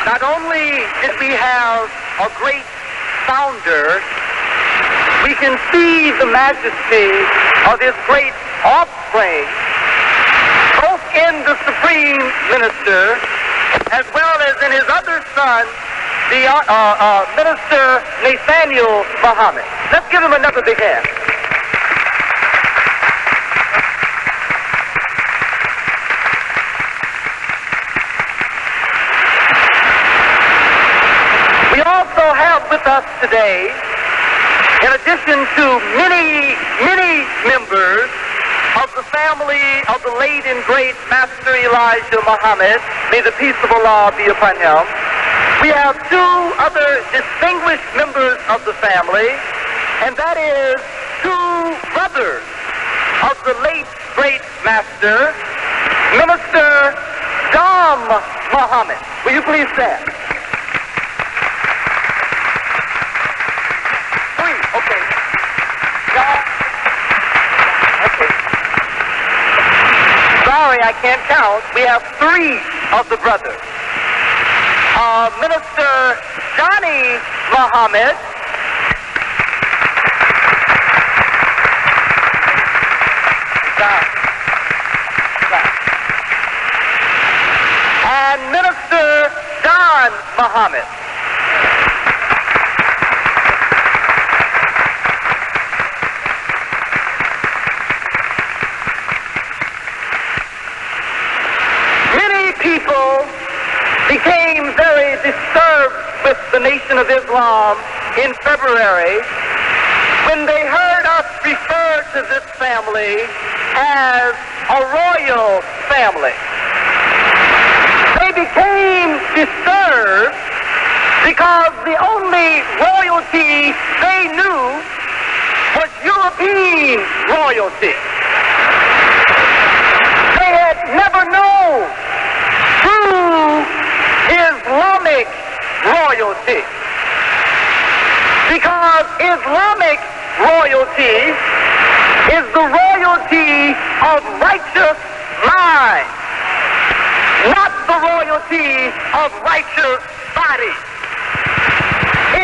S1: Not only did we have a great founder, we can see the majesty of his great offspring, both in the Supreme Minister as well as in his other son, the Minister Nathaniel Muhammad. Let's give him another big hand. We also have with us today, in addition to many, many members of the family of the late and great Master Elijah Muhammad, may the peace of Allah be upon him, we have two other distinguished members of the family, and that is two brothers of the late great Master, Minister Dom Muhammad. Will you please stand? Okay. Okay. Sorry, I can't count. We have three of the brothers. Minister Johnny Muhammad. And Minister John Muhammad. People became very disturbed with the Nation of Islam in February when they heard us refer to this family as a royal family. They became disturbed because the only royalty they knew was European royalty. They had never known true Islamic royalty, because Islamic royalty is the royalty of righteous mind, not the royalty of righteous body.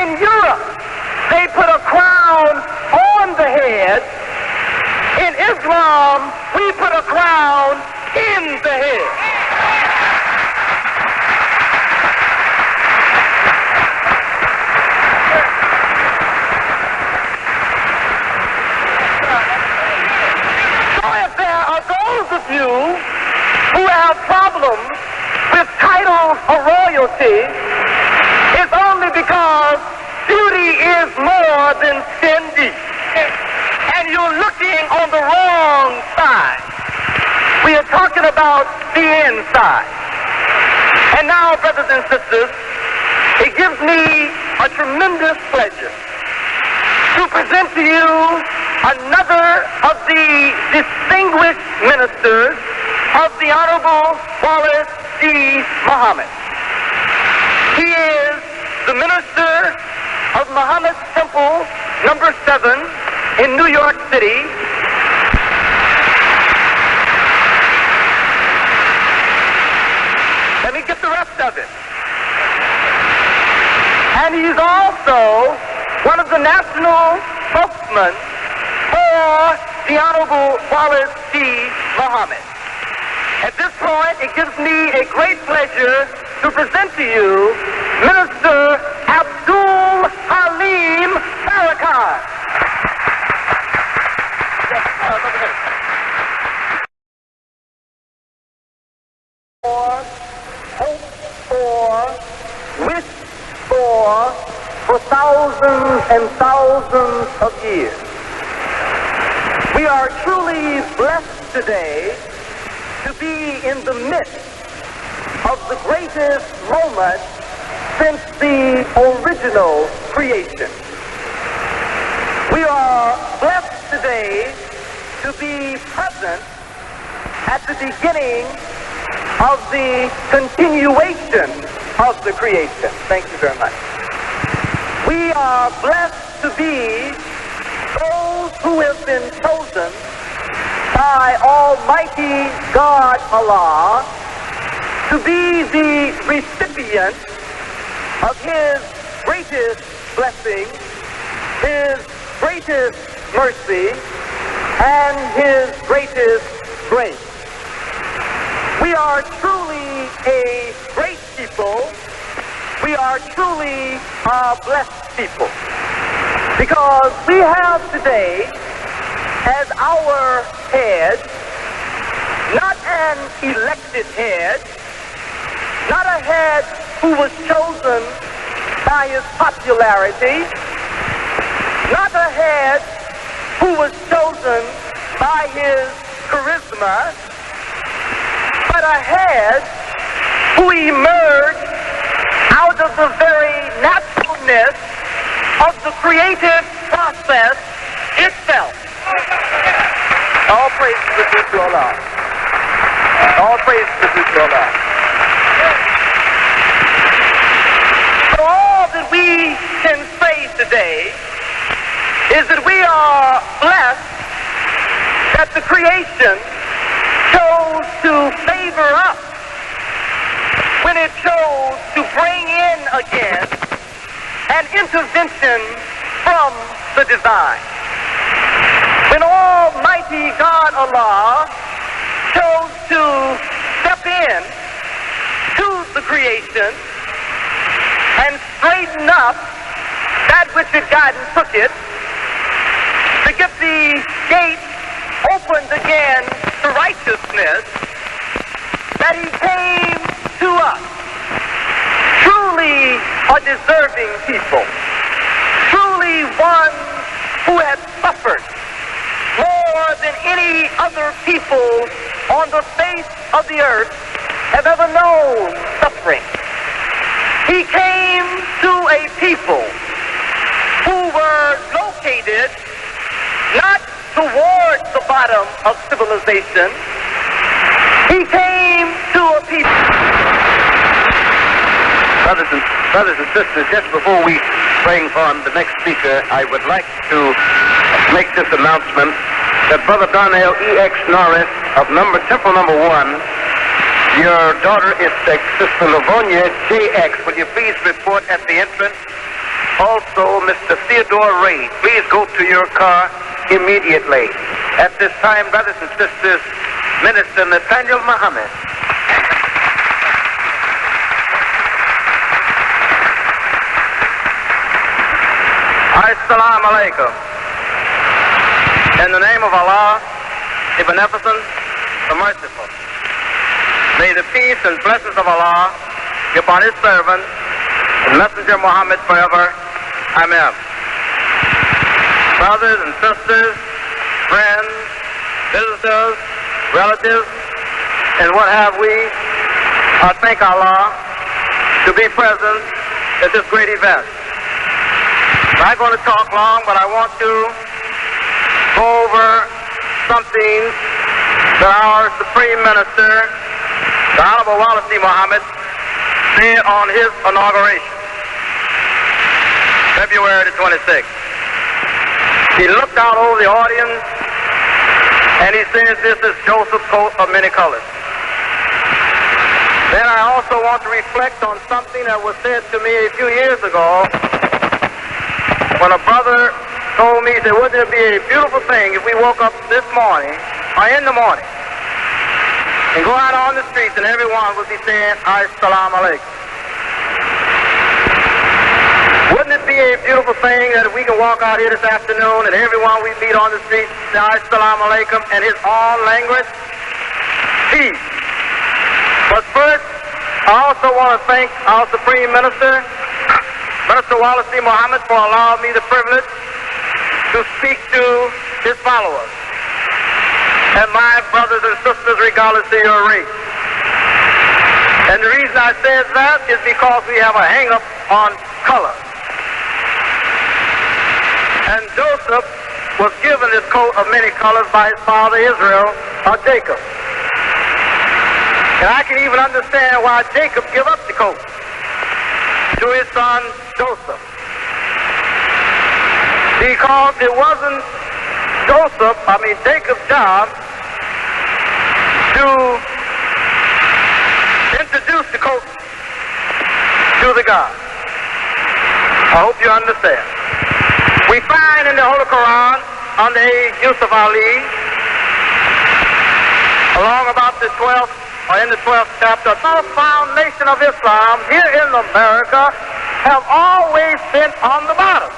S1: In Europe, they put a crown on the head. In Islam, we put a crown in the head. Of you who have problems with titles of royalty is only because beauty is more than skin deep, and you're looking on the wrong side. We are talking about the inside. And now, brothers and sisters, it gives me a tremendous pleasure to present to you another of the distinguished ministers of the Honorable Wallace D. Muhammad. He is the minister of Muhammad's Temple, number 7, in New York City. Let me get the rest of it. And he's also one of the national spokesmen for for the Honorable Wallace G. Muhammad. At this point, it gives me a great pleasure to present to you Minister Abdul Halim Farrakhan. Hope for, wish for thousands and thousands of years. We are truly blessed today to be in the midst of the greatest moment since the original creation. We are blessed today to be present at the beginning of the continuation of the creation. Thank you very much. We are blessed to be those who have been chosen by Almighty God Allah to be the recipient of His greatest blessing, His greatest mercy, and His greatest grace. We are truly a great people. We are truly a blessed people because we have today as our head not an elected head, not a head who was chosen by his popularity, not a head who was chosen by his charisma, but a head who emerged out of the very naturalness of the creative process itself. All praise to the due to Allah. All praise to the due to Allah. So all that we can say today is that we are blessed that the creation chose to favor us when it chose to bring in again an intervention from the divine. When Almighty God Allah chose to step in to the creation and straighten up that which had gotten crooked, to get the gate opened again to righteousness, that He came to us, truly a deserving people, truly one who had suffered more than any other people on the face of the earth have ever known suffering. He came to a people who were located not towards the bottom of civilization. He came to a people. Brothers and sisters, just before we bring on the next speaker, I would like to make this announcement that Brother Darnell E.X. Norris of Temple number 1, your daughter is Sister Livonia J.X. Will you please report at the entrance? Also, Mr. Theodore Ray, please go to your car immediately. At this time, brothers and sisters, Minister Nathaniel Muhammad. Assalamu alaikum. In the name of Allah, the Beneficent, the Merciful, may the peace and blessings of Allah be upon His servant, the Messenger Muhammad forever. Amen. Brothers and sisters, friends, visitors, relatives, and what have we, I thank Allah to be present at this great event. I'm not going to talk long, but I want to go over something that our Supreme Minister, the Honorable Wallace D. Muhammad, said on his inauguration, February the 26th. He looked out over the audience and he says, "This is Joseph's coat of many colors." Then I also want to reflect on something that was said to me a few years ago when a brother told me, he said, wouldn't it be a beautiful thing if we woke up this morning, or in the morning, and go out on the streets and everyone would be saying, Assalamu alaikum. Wouldn't it be a beautiful thing that if we can walk out here this afternoon and everyone we meet on the street say Assalamu alaikum in his own language? Peace. But first, I also want to thank our Supreme Minister, Minister Wallace C. Muhammad, for allowing me the privilege to speak to his followers and my brothers and sisters regardless of your race. And the reason I said that is because we have a hang-up on color. And Joseph was given this coat of many colors by his father Israel, or Jacob. And I can even understand why Jacob gave up the coat to his son Joseph. Because it wasn't Jacob's job to introduce the coat to the God. I hope you understand. We find in the Holy Quran, under Yusuf Ali, along about the 12th, or in the 12th chapter, the foundation of Islam here in America have always been on the bottom.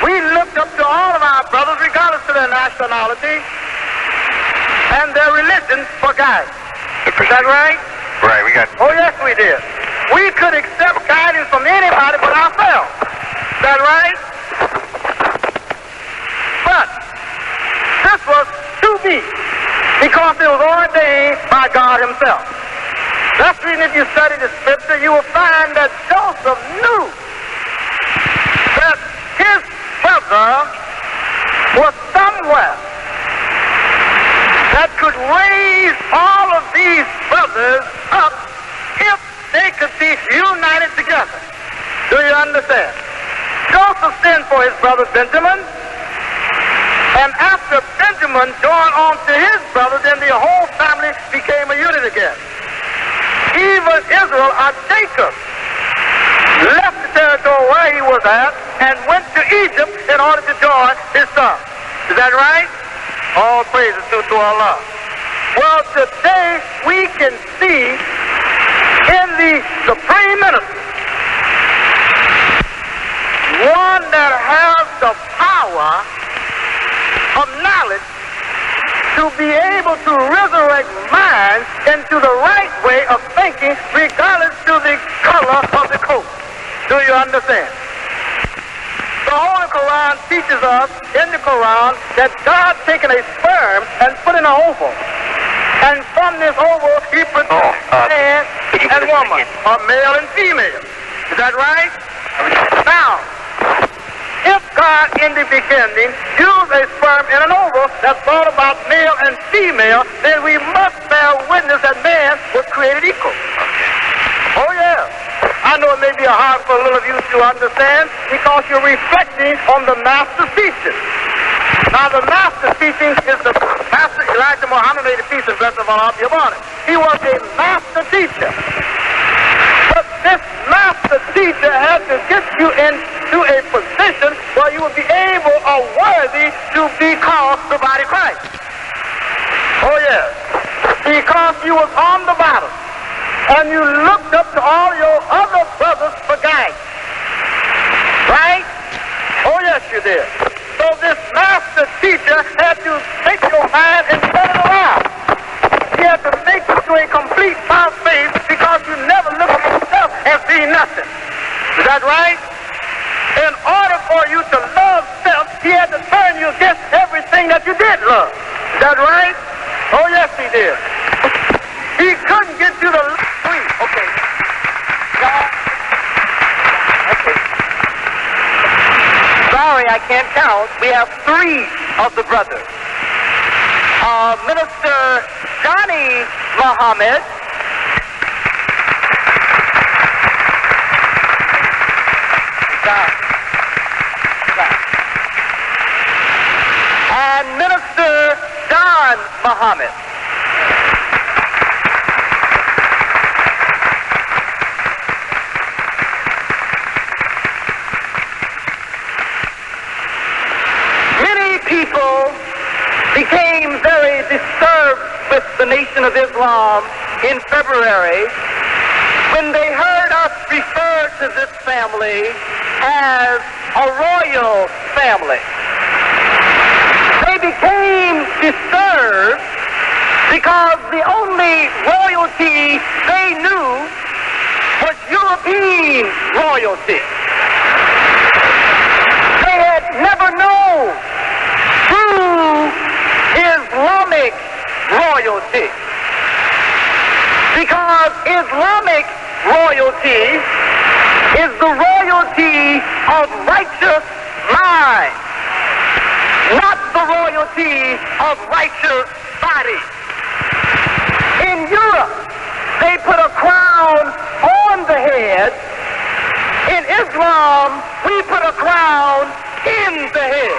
S1: We looked up to all of our brothers, regardless of their nationality and their religion, for guidance. Is that right?
S4: Right, we got...
S1: Oh, yes, we did. We could accept guidance from anybody but ourselves. Is that right? But this was too big because it was ordained by God himself. That's the reason if you study the scripture, you will find that Joseph knew that his brother was somewhere that could raise all of these brothers up if they could be united together. Do you understand? Joseph sent for his brother Benjamin, and after Benjamin joined on to his brother, then the whole family became a unit again. Even Israel, or Jacob, left the territory where he was at and went to Egypt in order to join his son. Is that right? All praises to Allah. Well, today we can see in the Supreme Minister one that has the power of knowledge to be able to resurrect minds into the right way of thinking regardless to the color of the coat. Do you understand? The Holy Quran teaches us in the Quran that God taken a sperm and put in an oval. And from this oval he produced man and woman, or male and female. Is that right? Now, if God in the beginning used a sperm in an oval that brought about male and female, then we must bear witness that man was created equal. Oh yeah. I know it may be hard for a little of you to understand because you're reflecting on the master's teaching. Now the master's teaching is the master Elijah Muhammad, made a peace and blessing of Allah be upon him. He was a master teacher. But this master teacher had to get you into a position where you would be able or worthy to be called the body of Christ. Oh yes. Because you was on the bottom and you looked up to all your other brothers for guidance. Right? Oh yes you did. So this master teacher had to take your mind and turn it around. He had to make you to a complete false face because you never look at yourself and see nothing. Is that right? In order for you to love self, he had to turn you against everything that you did love. Is that right? Oh yes he did. He couldn't get you to three. Okay. Okay. Sorry, I can't count. We have three of the brothers. Minister Johnny Muhammad. And Minister John Muhammad. Nation of Islam in February, when they heard us refer to this family as a royal family, they became disturbed because the only royalty they knew was European royalty. They had never known true Islamic royalty, because Islamic royalty is the royalty of righteous mind, not the royalty of righteous body. In Europe, they put a crown on the head. In Islam, we put a crown in the head.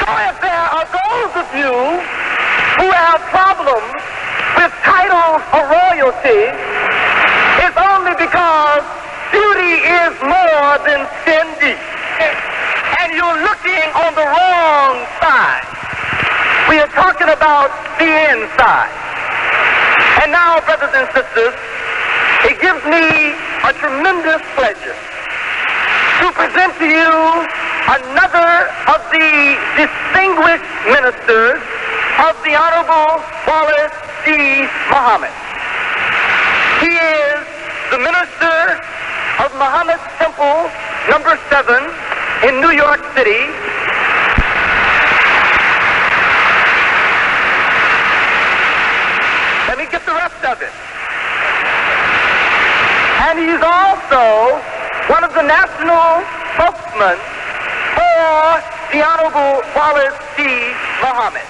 S1: So if there are those of you who have problems with titles of royalty, it's only because beauty is more than skin deep. And you're looking on the wrong side. We are talking about the inside. And now, brothers and sisters, it gives me a tremendous pleasure to present to you another of the distinguished ministers of the Honorable Wallace D. Muhammad. He is the minister of Muhammad's Temple, number 7, in New York City. Let me get the rest of it. And he's also one of the national spokesmen for the Honorable Wallace D. Muhammad.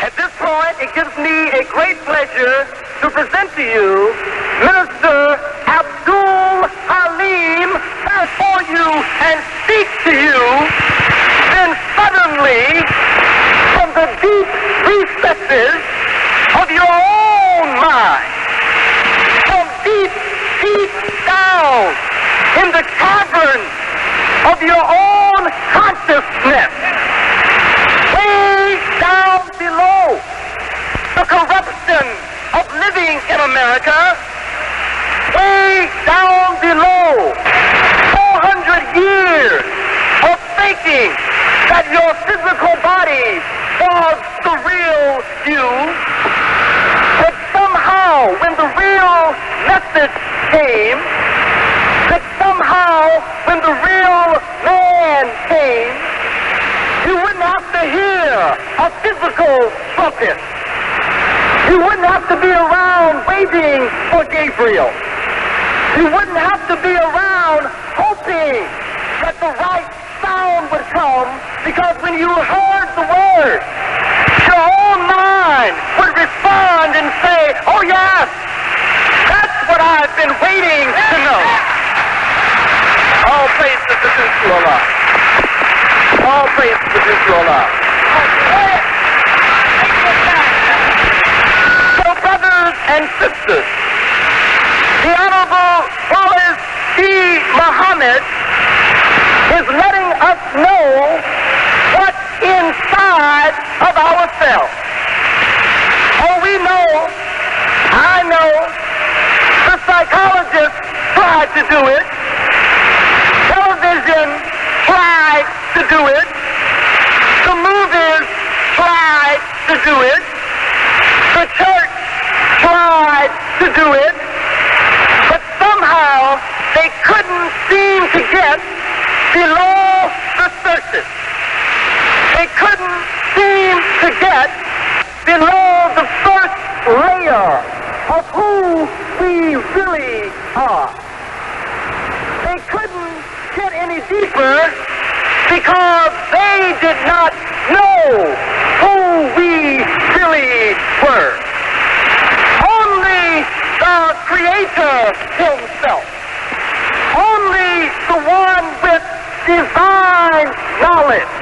S1: At this point, it gives me a great pleasure to present to you Minister Abdul Halim before you and speak to you. Then suddenly, from the deep recesses of your own mind, from deep down in the cavern of your own consciousness, way down below the corruption of living in America, way down below 400 years of thinking that your physical body was the real you, that somehow when the real message came, that somehow when the real man came, you wouldn't have to hear a physical trumpet. You wouldn't have to be around waiting for Gabriel. You wouldn't have to be around hoping that the right sound would come, because when you heard the word, your own mind would respond and say, oh yes, that's what I've been waiting to know. All praise to Allah. All praise to Allah. So brothers and sisters, the Honorable Wallace D. Muhammad is letting us know what's inside of ourselves. Oh, we know, I know, the psychologists tried to do it. Television tried to do it. The movies tried to do it. The church tried to do it. But somehow they couldn't seem to get below the surface. They couldn't seem to get below the first layer of who we really are. They couldn't get any deeper because they did not know who we really were. Only the Creator himself, only the one with divine knowledge,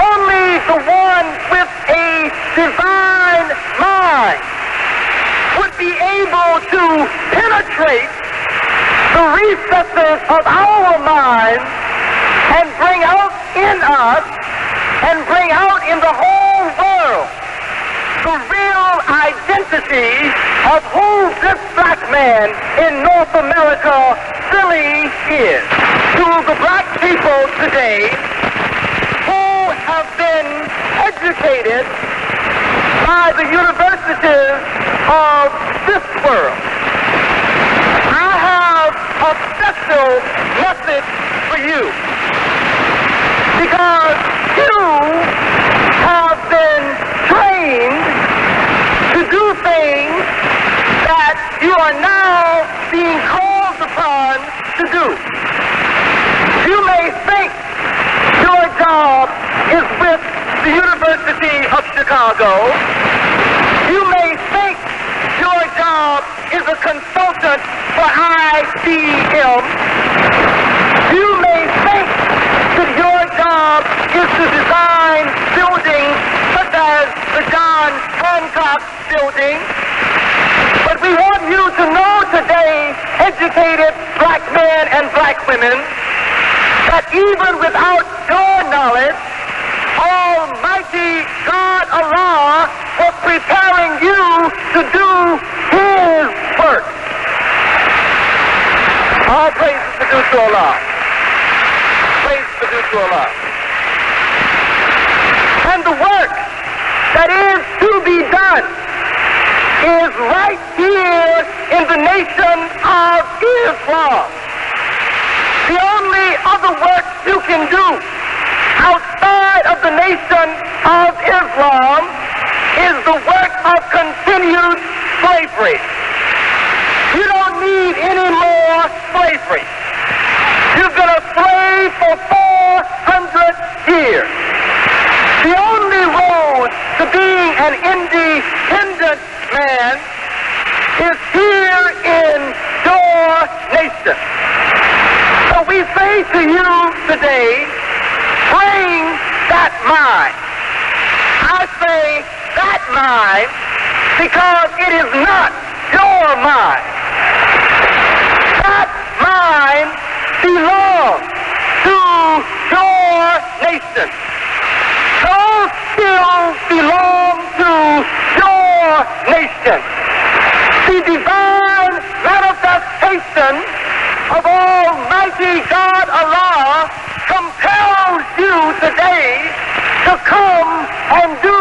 S1: only the one with a divine mind would be able to penetrate the recesses of our minds and bring out in us and bring out in the whole world the real identity of who this black man in North America really is. To the black people today who have been educated by the universities of this world, I have a special message for you, because you have been trained to do things that you are now being called upon to do. You may think your job is with the University of Chicago. You may think your job is a consultant for IBM. You may think that your job is to design buildings such as the John Hancock Building. But we want you to know today, educated black men and black women, that even without your knowledge, Almighty God Allah was preparing you to do His work. All praises to due to Allah. Praise to due to Allah. And the work that is to be done is right here in the nation of Islam. The only other work you can do outside of the nation of Islam is the work of continued slavery. You don't need any more slavery. You've been a slave for 400 years. The only road to being an independent man is here in your nation. So we say to you today, bring that mind. I say that mind because it is not your mind. That mind belongs to your nation. Those skills belong to your nation. The divine manifestation of Almighty God Allah compels you today to come and do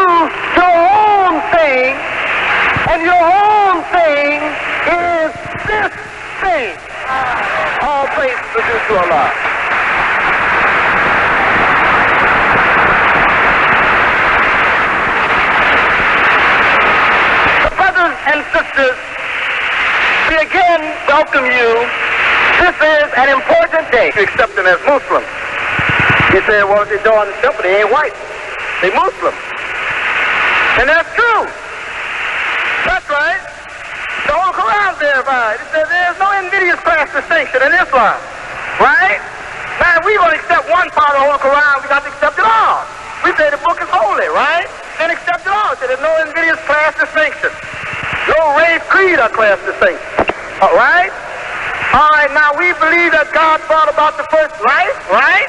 S1: your own thing, and your own thing is this thing. All praises are due to Allah. Brothers and sisters, we again welcome you. This is an important day to accept them as Muslims. You say, well, if they join the temple, they ain't white. They Muslim. And that's true. That's right. The whole Quran verified. It says there's no invidious class distinction in Islam. Right? Now, if we don't accept one part of the whole Quran, we got to accept it all. We say the book is holy, right? Then accept it all. So there's no invidious class distinction. No race, creed, or class distinction. All right? All right, now we believe that God brought about the first life, right?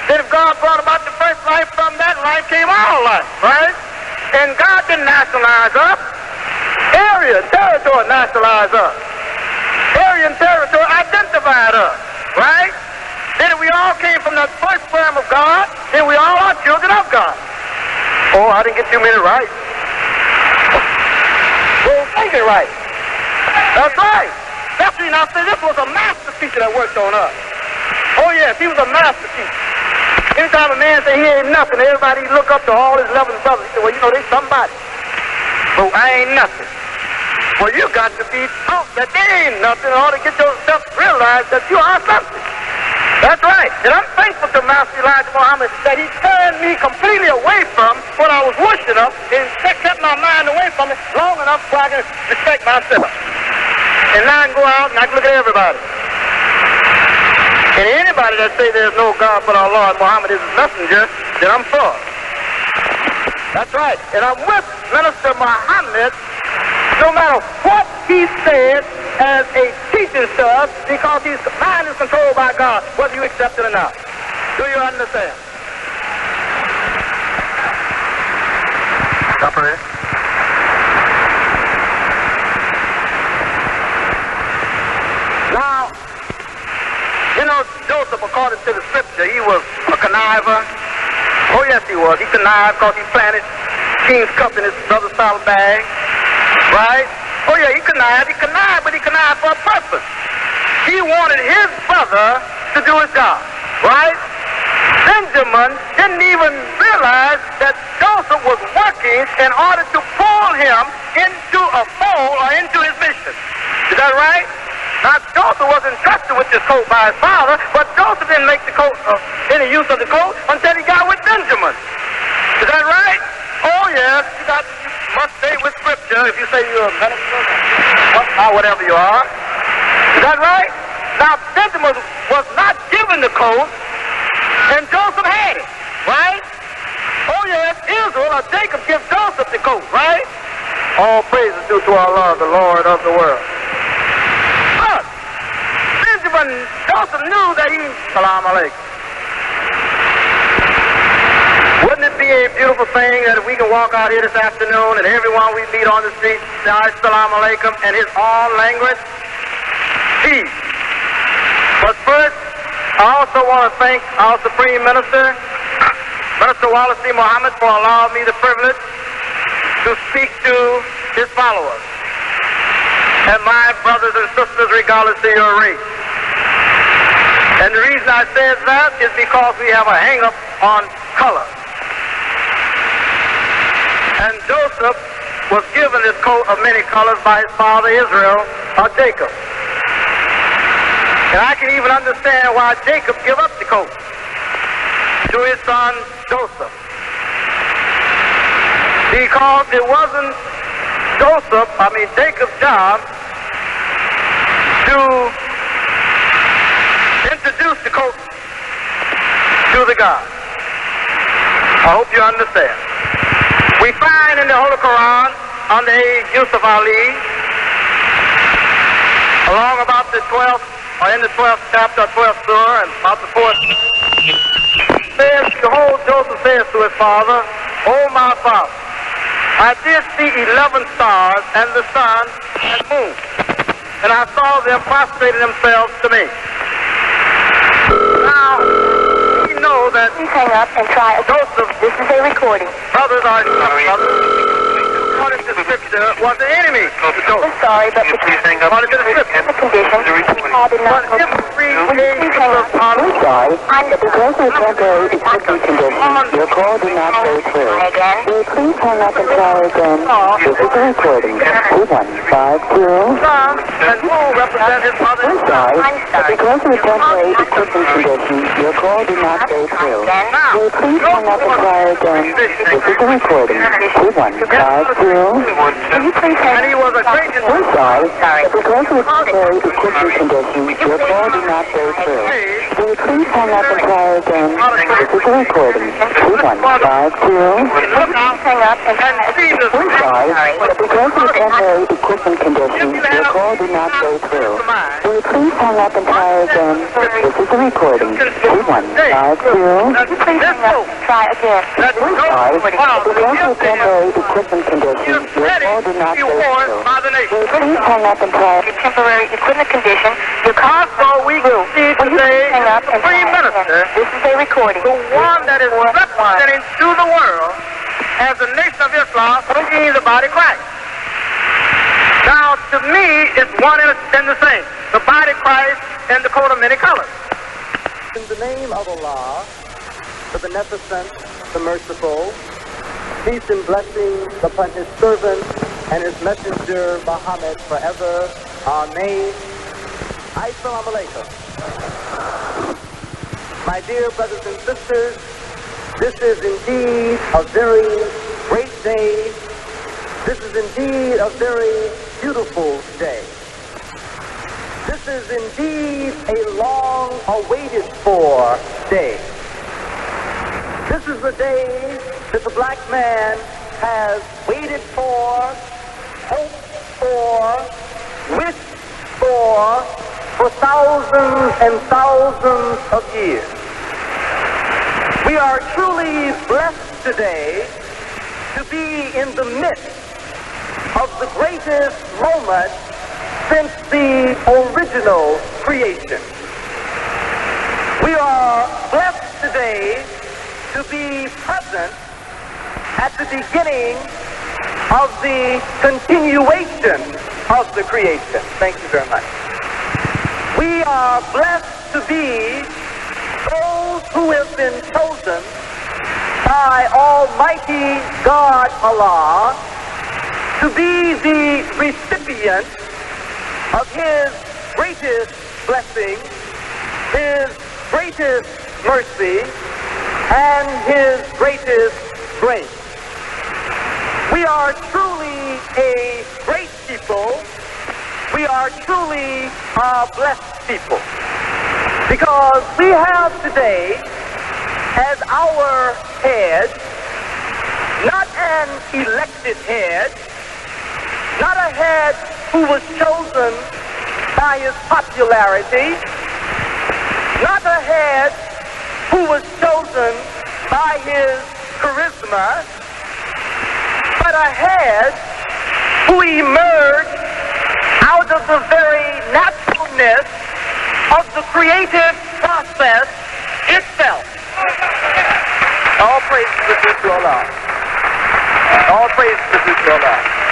S1: Then if God brought about the first life, from that life came all life, right? And God didn't nationalize us. Area and territory nationalized us. Area and territory identified us, right? Then we all came from the first sperm of God, then we all are children of God. Oh, I didn't get 2 minutes right. Well, think it right. That's right. That's the reason I say this was a master teacher that worked on us. Oh yes, he was a master teacher. Anytime a man say he ain't nothing, everybody look up to all his 11 brothers. He said, well, you know, they somebody. Oh, I ain't nothing. Well, you got to be taught that they ain't nothing in order to get yourself to realize that you are something. That's right. And I'm thankful to Master Elijah Muhammad that he turned me completely away from what I was worshiping of and kept my mind away from it long enough so I can respect myself. And now I can go out and I can look at everybody. And anybody that say there's no God but Allah and Muhammad is his messenger, then I'm for. That's right. And I'm with Minister Muhammad no matter what he said as a teacher. teachings to us because his mind is controlled by God, whether you accept it or not. Do you understand?
S4: Operator.
S1: Now, you know, Joseph, according to the scripture, he was a conniver. Oh, yes, he was. He connived because he planted king's cup in his brother's saddlebag. Right? Oh, yeah, he connived, but he connived for a purpose. He wanted his brother to do his job. Right? Benjamin didn't even realize that Joseph was working in order to pull him into a fold or into his mission. Is that right? Now, Joseph was entrusted with this coat by his father, but Joseph didn't make the coat any use of the coat until he got with Benjamin. Is that right? Oh, yes. You must stay with Scripture if you say you're a minister or whatever you are. Is that right? Now, Benjamin was not given the coat, and Joseph had it, right? Oh, yes, Israel or Jacob gives Joseph the coat, right? All praise is due to our Lord, the Lord of the world. But Joseph knew that Salam alaikum. Wouldn't it be a beautiful thing that if we can walk out here this afternoon and everyone we meet on the street says Salam alaikum in his own language? Peace. But first, I also want to thank our Supreme Minister, Minister Wallace C. Muhammad, for allowing me the privilege to speak to his followers and my brothers and sisters regardless of your race. And the reason I said that is because we have a hang-up on color. And Joseph was given this coat of many colors by his father Israel or Jacob. And I can even understand why Jacob gave up the coat to his son Joseph. Because it wasn't Jacob's job to introduce the coat to the God. I hope you understand. We find in the Holy Quran under Yusuf Ali, along about the 12th, or in the 12th chapter, 12th surah, and about the 4th, says, behold, Joseph says to his father, O my father, I did see 11 stars and the sun and moon, and I saw them prostrating themselves to me. Now, we know that
S2: Please hang up and try again.
S1: Joseph,
S2: This is a recording.
S1: brothers are according to the scripture, was an enemy to Joseph.
S2: I'm sorry, but the
S1: According to the scripture.
S2: condition, call did not
S1: But if we
S2: Please hang up.
S3: We're sorry, because of temporary equipment conditions, your call did not go through.
S2: Again.
S3: Will you please hang up and try again? This is a recording. 2152.
S1: Son and moon represent his mother.
S3: We're sorry, because of temporary equipment conditions, your call did not go through. Will you please hang up and try again? This is a recording. 2152.
S2: Will you please hang
S1: And he was a great
S3: We're sorry, because of temporary equipment conditions, your call did not go through. Will you please hang up and try again? This is a recording. 2152.
S2: Please hang up and try
S1: And Jesus,
S3: We're sorry, but because of temporary equipment conditions, your call did not go through. Will you please hang up and try again? This is a recording. 2152.
S2: Please hang up and try again.
S1: that
S3: We're sorry, but because of temporary equipment conditions, your call did not go through.
S1: by the nation.
S3: Will you please hang up and try
S2: A temporary equipment condition, your call
S1: So we can see
S2: Will you
S1: today
S2: please hang up
S1: the
S2: and try
S1: Supreme
S2: again?
S1: Minister,
S2: This is a recording.
S1: the one that is representing to the world as the nation of Islam, being the body of Christ. Now, to me, it's one and the same. The body of Christ and the coat of many colors. In the name of Allah, the beneficent, the merciful, peace and blessings upon his servant and his messenger, Muhammad, forever. Amen. Assalamu alaikum. My dear brothers and sisters, this is indeed a very great day. This is indeed a very beautiful day. This is indeed a long-awaited for day. This is the day that the black man has waited for, hoped for, wished for thousands and thousands of years. We are truly blessed today to be in the midst of the greatest moment since the original creation. We are blessed today to be present at the beginning of the continuation of the creation. Thank you very much. We are blessed to be those who have been chosen by Almighty God Allah to be the recipient of His greatest blessing, His greatest mercy, and His greatest grace. We are truly a great people. We are truly a blessed people because we have today as our head not an elected head, not a head who was chosen by his popularity, not a head who was chosen by his charisma, but a head who emerged out of the very naturalness of the creative process itself. All praise to the Deuce Strutter Nothin. All praise to the Deuce Strutter Nothin.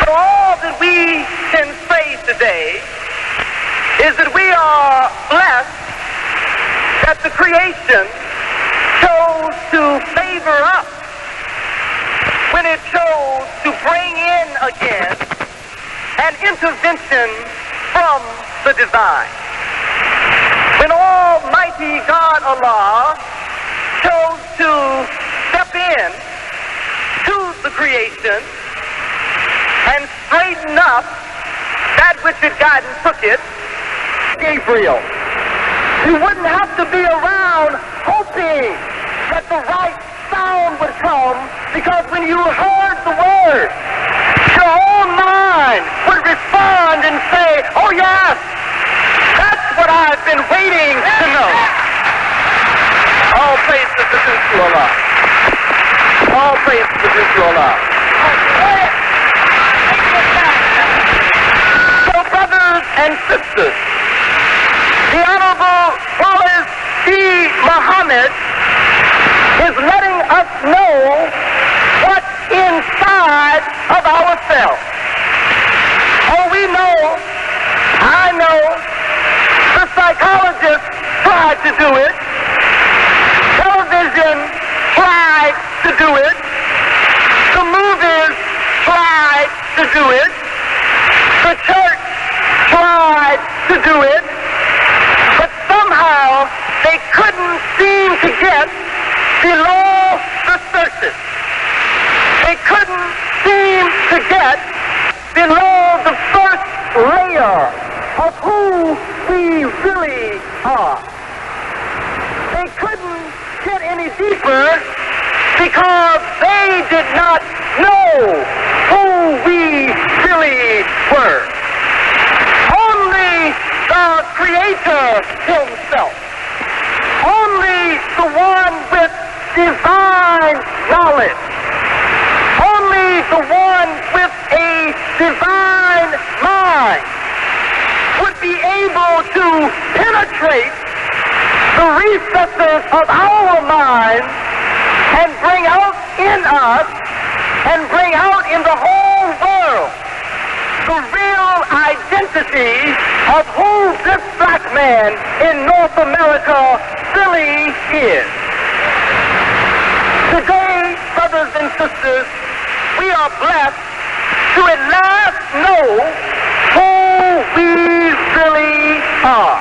S1: So all that we can say today is that we are blessed that the creation chose to favor us when it chose to bring in again an intervention from the divine. When Almighty God Allah chose to step in to the creation and straighten up that which had gotten crooked, Gabriel. You wouldn't have to be around hoping that the right sound would come, because when you heard the word, your own mind would respond and say, oh yes, that's what I've been waiting to know. All praise to the Deuce Strutter Nothin. All praise to the Deuce Strutter Nothin. So brothers and sisters, the Honorable Wallace D. Muhammad is letting us know what's inside of ourselves. Oh, we know, I know, the psychologists tried to do it, television tried to do it, the movies tried to do it, the church tried to do it, but somehow they couldn't seem to get below the surface. They couldn't seem to get below the first layer of who we really are. They couldn't get any deeper because they did not know who we really were. Only the Creator Himself, only the one with divine knowledge, only the one with a divine mind would be able to penetrate the recesses of our minds and bring out in us and bring out in the whole world the real identity of who this black man in North America really is. Today, brothers and sisters, we are blessed to at last know who we really are.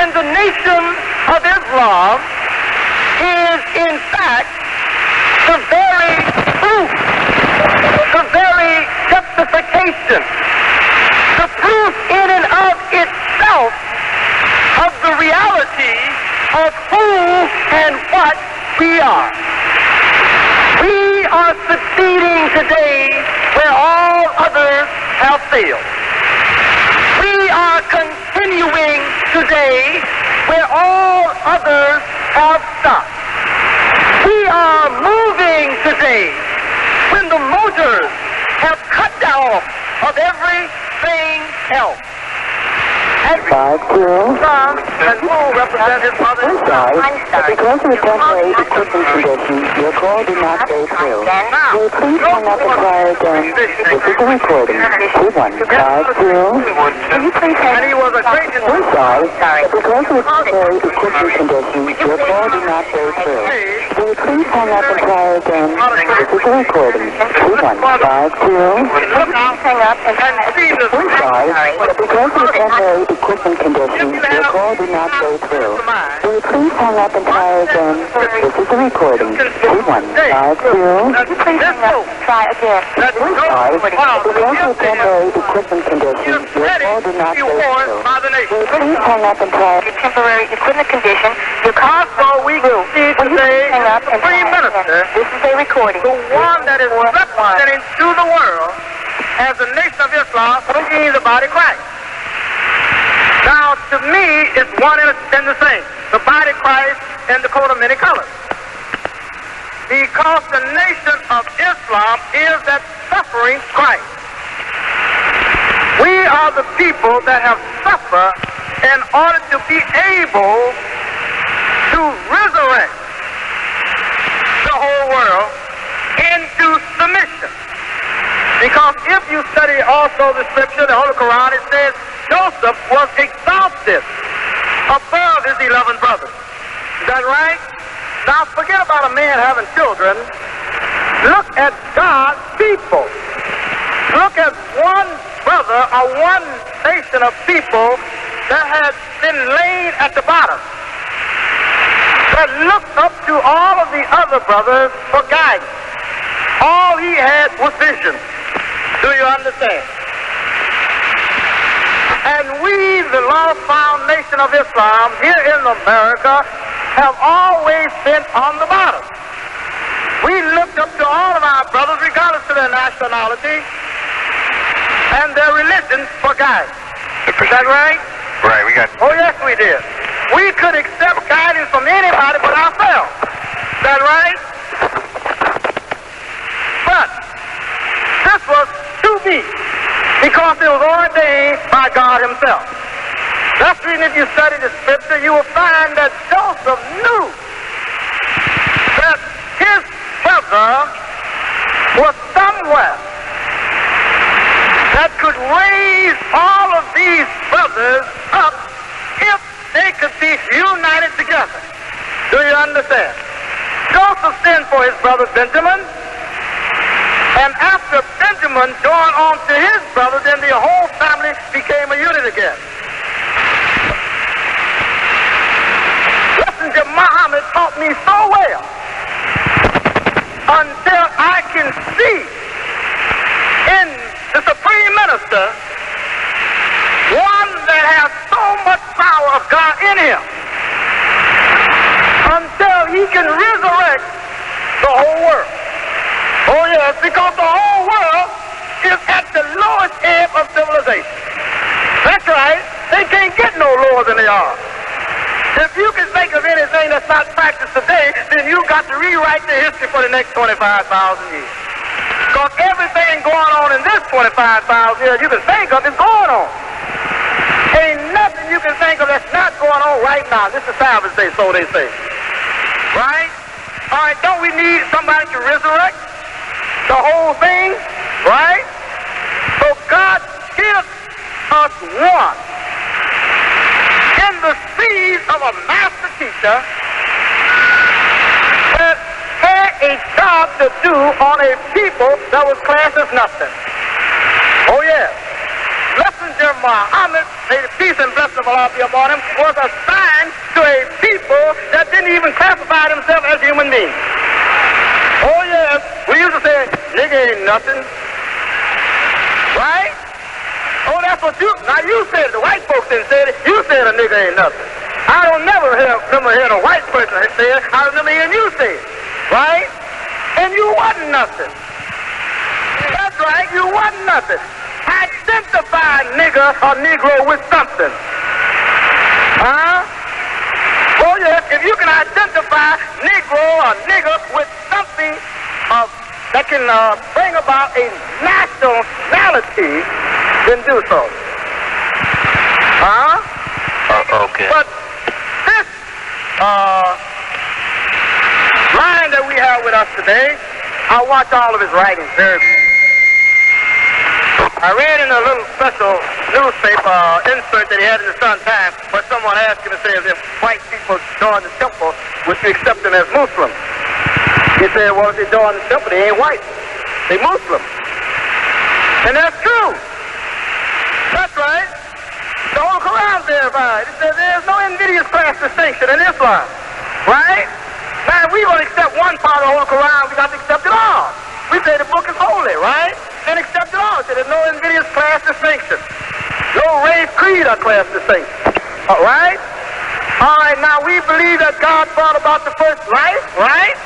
S1: And the Nation of Islam is, in fact, the very proof, the very justification, the proof in and of itself of the reality of who and what we are. We are succeeding today where all others have failed. We are continuing today where all others have stopped. We are moving today when the motors have cut off of everything else. And
S3: 5-2.
S1: and will represent his mother.
S3: Because of the temporary equipment condition, your call did not go through. Will you please hang up and try again? This is a recording. 2152.
S2: Will you please hang
S1: And he was a great
S3: We're sorry. Because of the temporary equipment condition, your call did not go through. Will you please hang up and try again? This is a recording. 2152.
S2: hang up and try again?
S3: We're sorry. Because of the temporary equipment condition, your call did not go through. Will you please hang up and try again? This is a recording. 2152.
S2: Will you please hang up and try again?
S3: We're sorry. Because of the temporary equipment condition, your call did not go through. Will you please hang up and try
S2: Your temporary equipment condition, your call
S1: So we can see today
S2: hang up
S1: the
S2: and try
S1: Supreme
S2: again?
S1: Minister,
S2: This is a recording.
S1: the one that is representing to the world as the Nation of Islam, bringing the body of Christ. Now, to me, it's one and the same. The body of Christ and the coat of many colors. Because the Nation of Islam is that suffering Christ. We are the people that have suffered in order to be able to resurrect the whole world into submission. Because if you study also the scripture, the Holy Quran, it says Joseph was exalted above his 11 brothers. Is that right? Now forget about a man having children. Look at God's people. Look at one brother or one nation of people that had been laid at the bottom, that looked up to all of the other brothers for guidance. All he had was vision. Do you understand? And we, the Lost Found Nation of Islam, here in America, have always been on the bottom. We looked up to all of our brothers, regardless of their nationality and their religion, for guidance. Is that right?
S4: Right, we got...
S1: Oh, yes, we did. We could accept guidance from anybody but ourselves. Is that right? But this was too deep because it was ordained by God himself. That's the reason if you study the scripture, you will find that Joseph knew that his brother was somewhere that could raise all of these brothers up if they could be united together. Do you understand? Joseph sent for his brother Benjamin, and after Benjamin joined on to his brother, then the whole family became a unit again. Messenger Muhammad taught me so well until I can see in the Supreme Minister one that has so much power of God in him until he can resurrect the whole world. Oh yes, because the whole world is at the lowest ebb of civilization. That's right. They can't get no lower than they are. If you can think of anything that's not practiced today, then you got to rewrite the history for the next 25,000 years. Because everything going on in this 25,000 years you can think of is going on. Ain't nothing you can think of that's not going on right now. This is Sabbath day, so they say. Right? All right, don't we need somebody to resurrect the whole thing? Right? So God gives us one in the seed of a master teacher that had a job to do on a people that was classed as nothing. Oh yes. Messenger Muhammad, may the peace and blessing of Allah be upon him, was assigned to a people that didn't even classify themselves as human beings. Oh yes, we used to say, nigga ain't nothing. Right? Oh, that's what now you said it. The white folks didn't say it. You said a nigga ain't nothing. I don't remember hearing a white person say it. I remember hearing you say it. Right? And you wasn't nothing. That's right, you wasn't nothing. Identify nigger or Negro with something. Huh? Oh yes, if you can identify Negro or nigger with something that can bring about a nationality, then do so. Huh?
S4: Okay.
S1: But this line that we have with us today, I watch all of his writings very much. I read in a little special newspaper insert that he had in the Sun Times where someone asked him to say, if white people join the temple, would you accept them as Muslims? He said, well, if they join the temple, they ain't white. They Muslim. And that's true. That's right. The whole Quran verified. It says there's no invidious class distinction in Islam. Right? Now, if we want to accept one part of the whole Quran, we got to accept it all. We say the book is holy, right? Then accept it all. So there's no invidious class distinction. No race, creed, or class distinction. All right? All right, now we believe that God brought about the first life, right?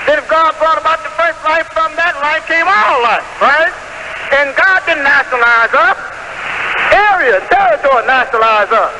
S1: Then if God brought about the first life, from that life came our life, right? And God didn't nationalize us. Area, territory nationalized us.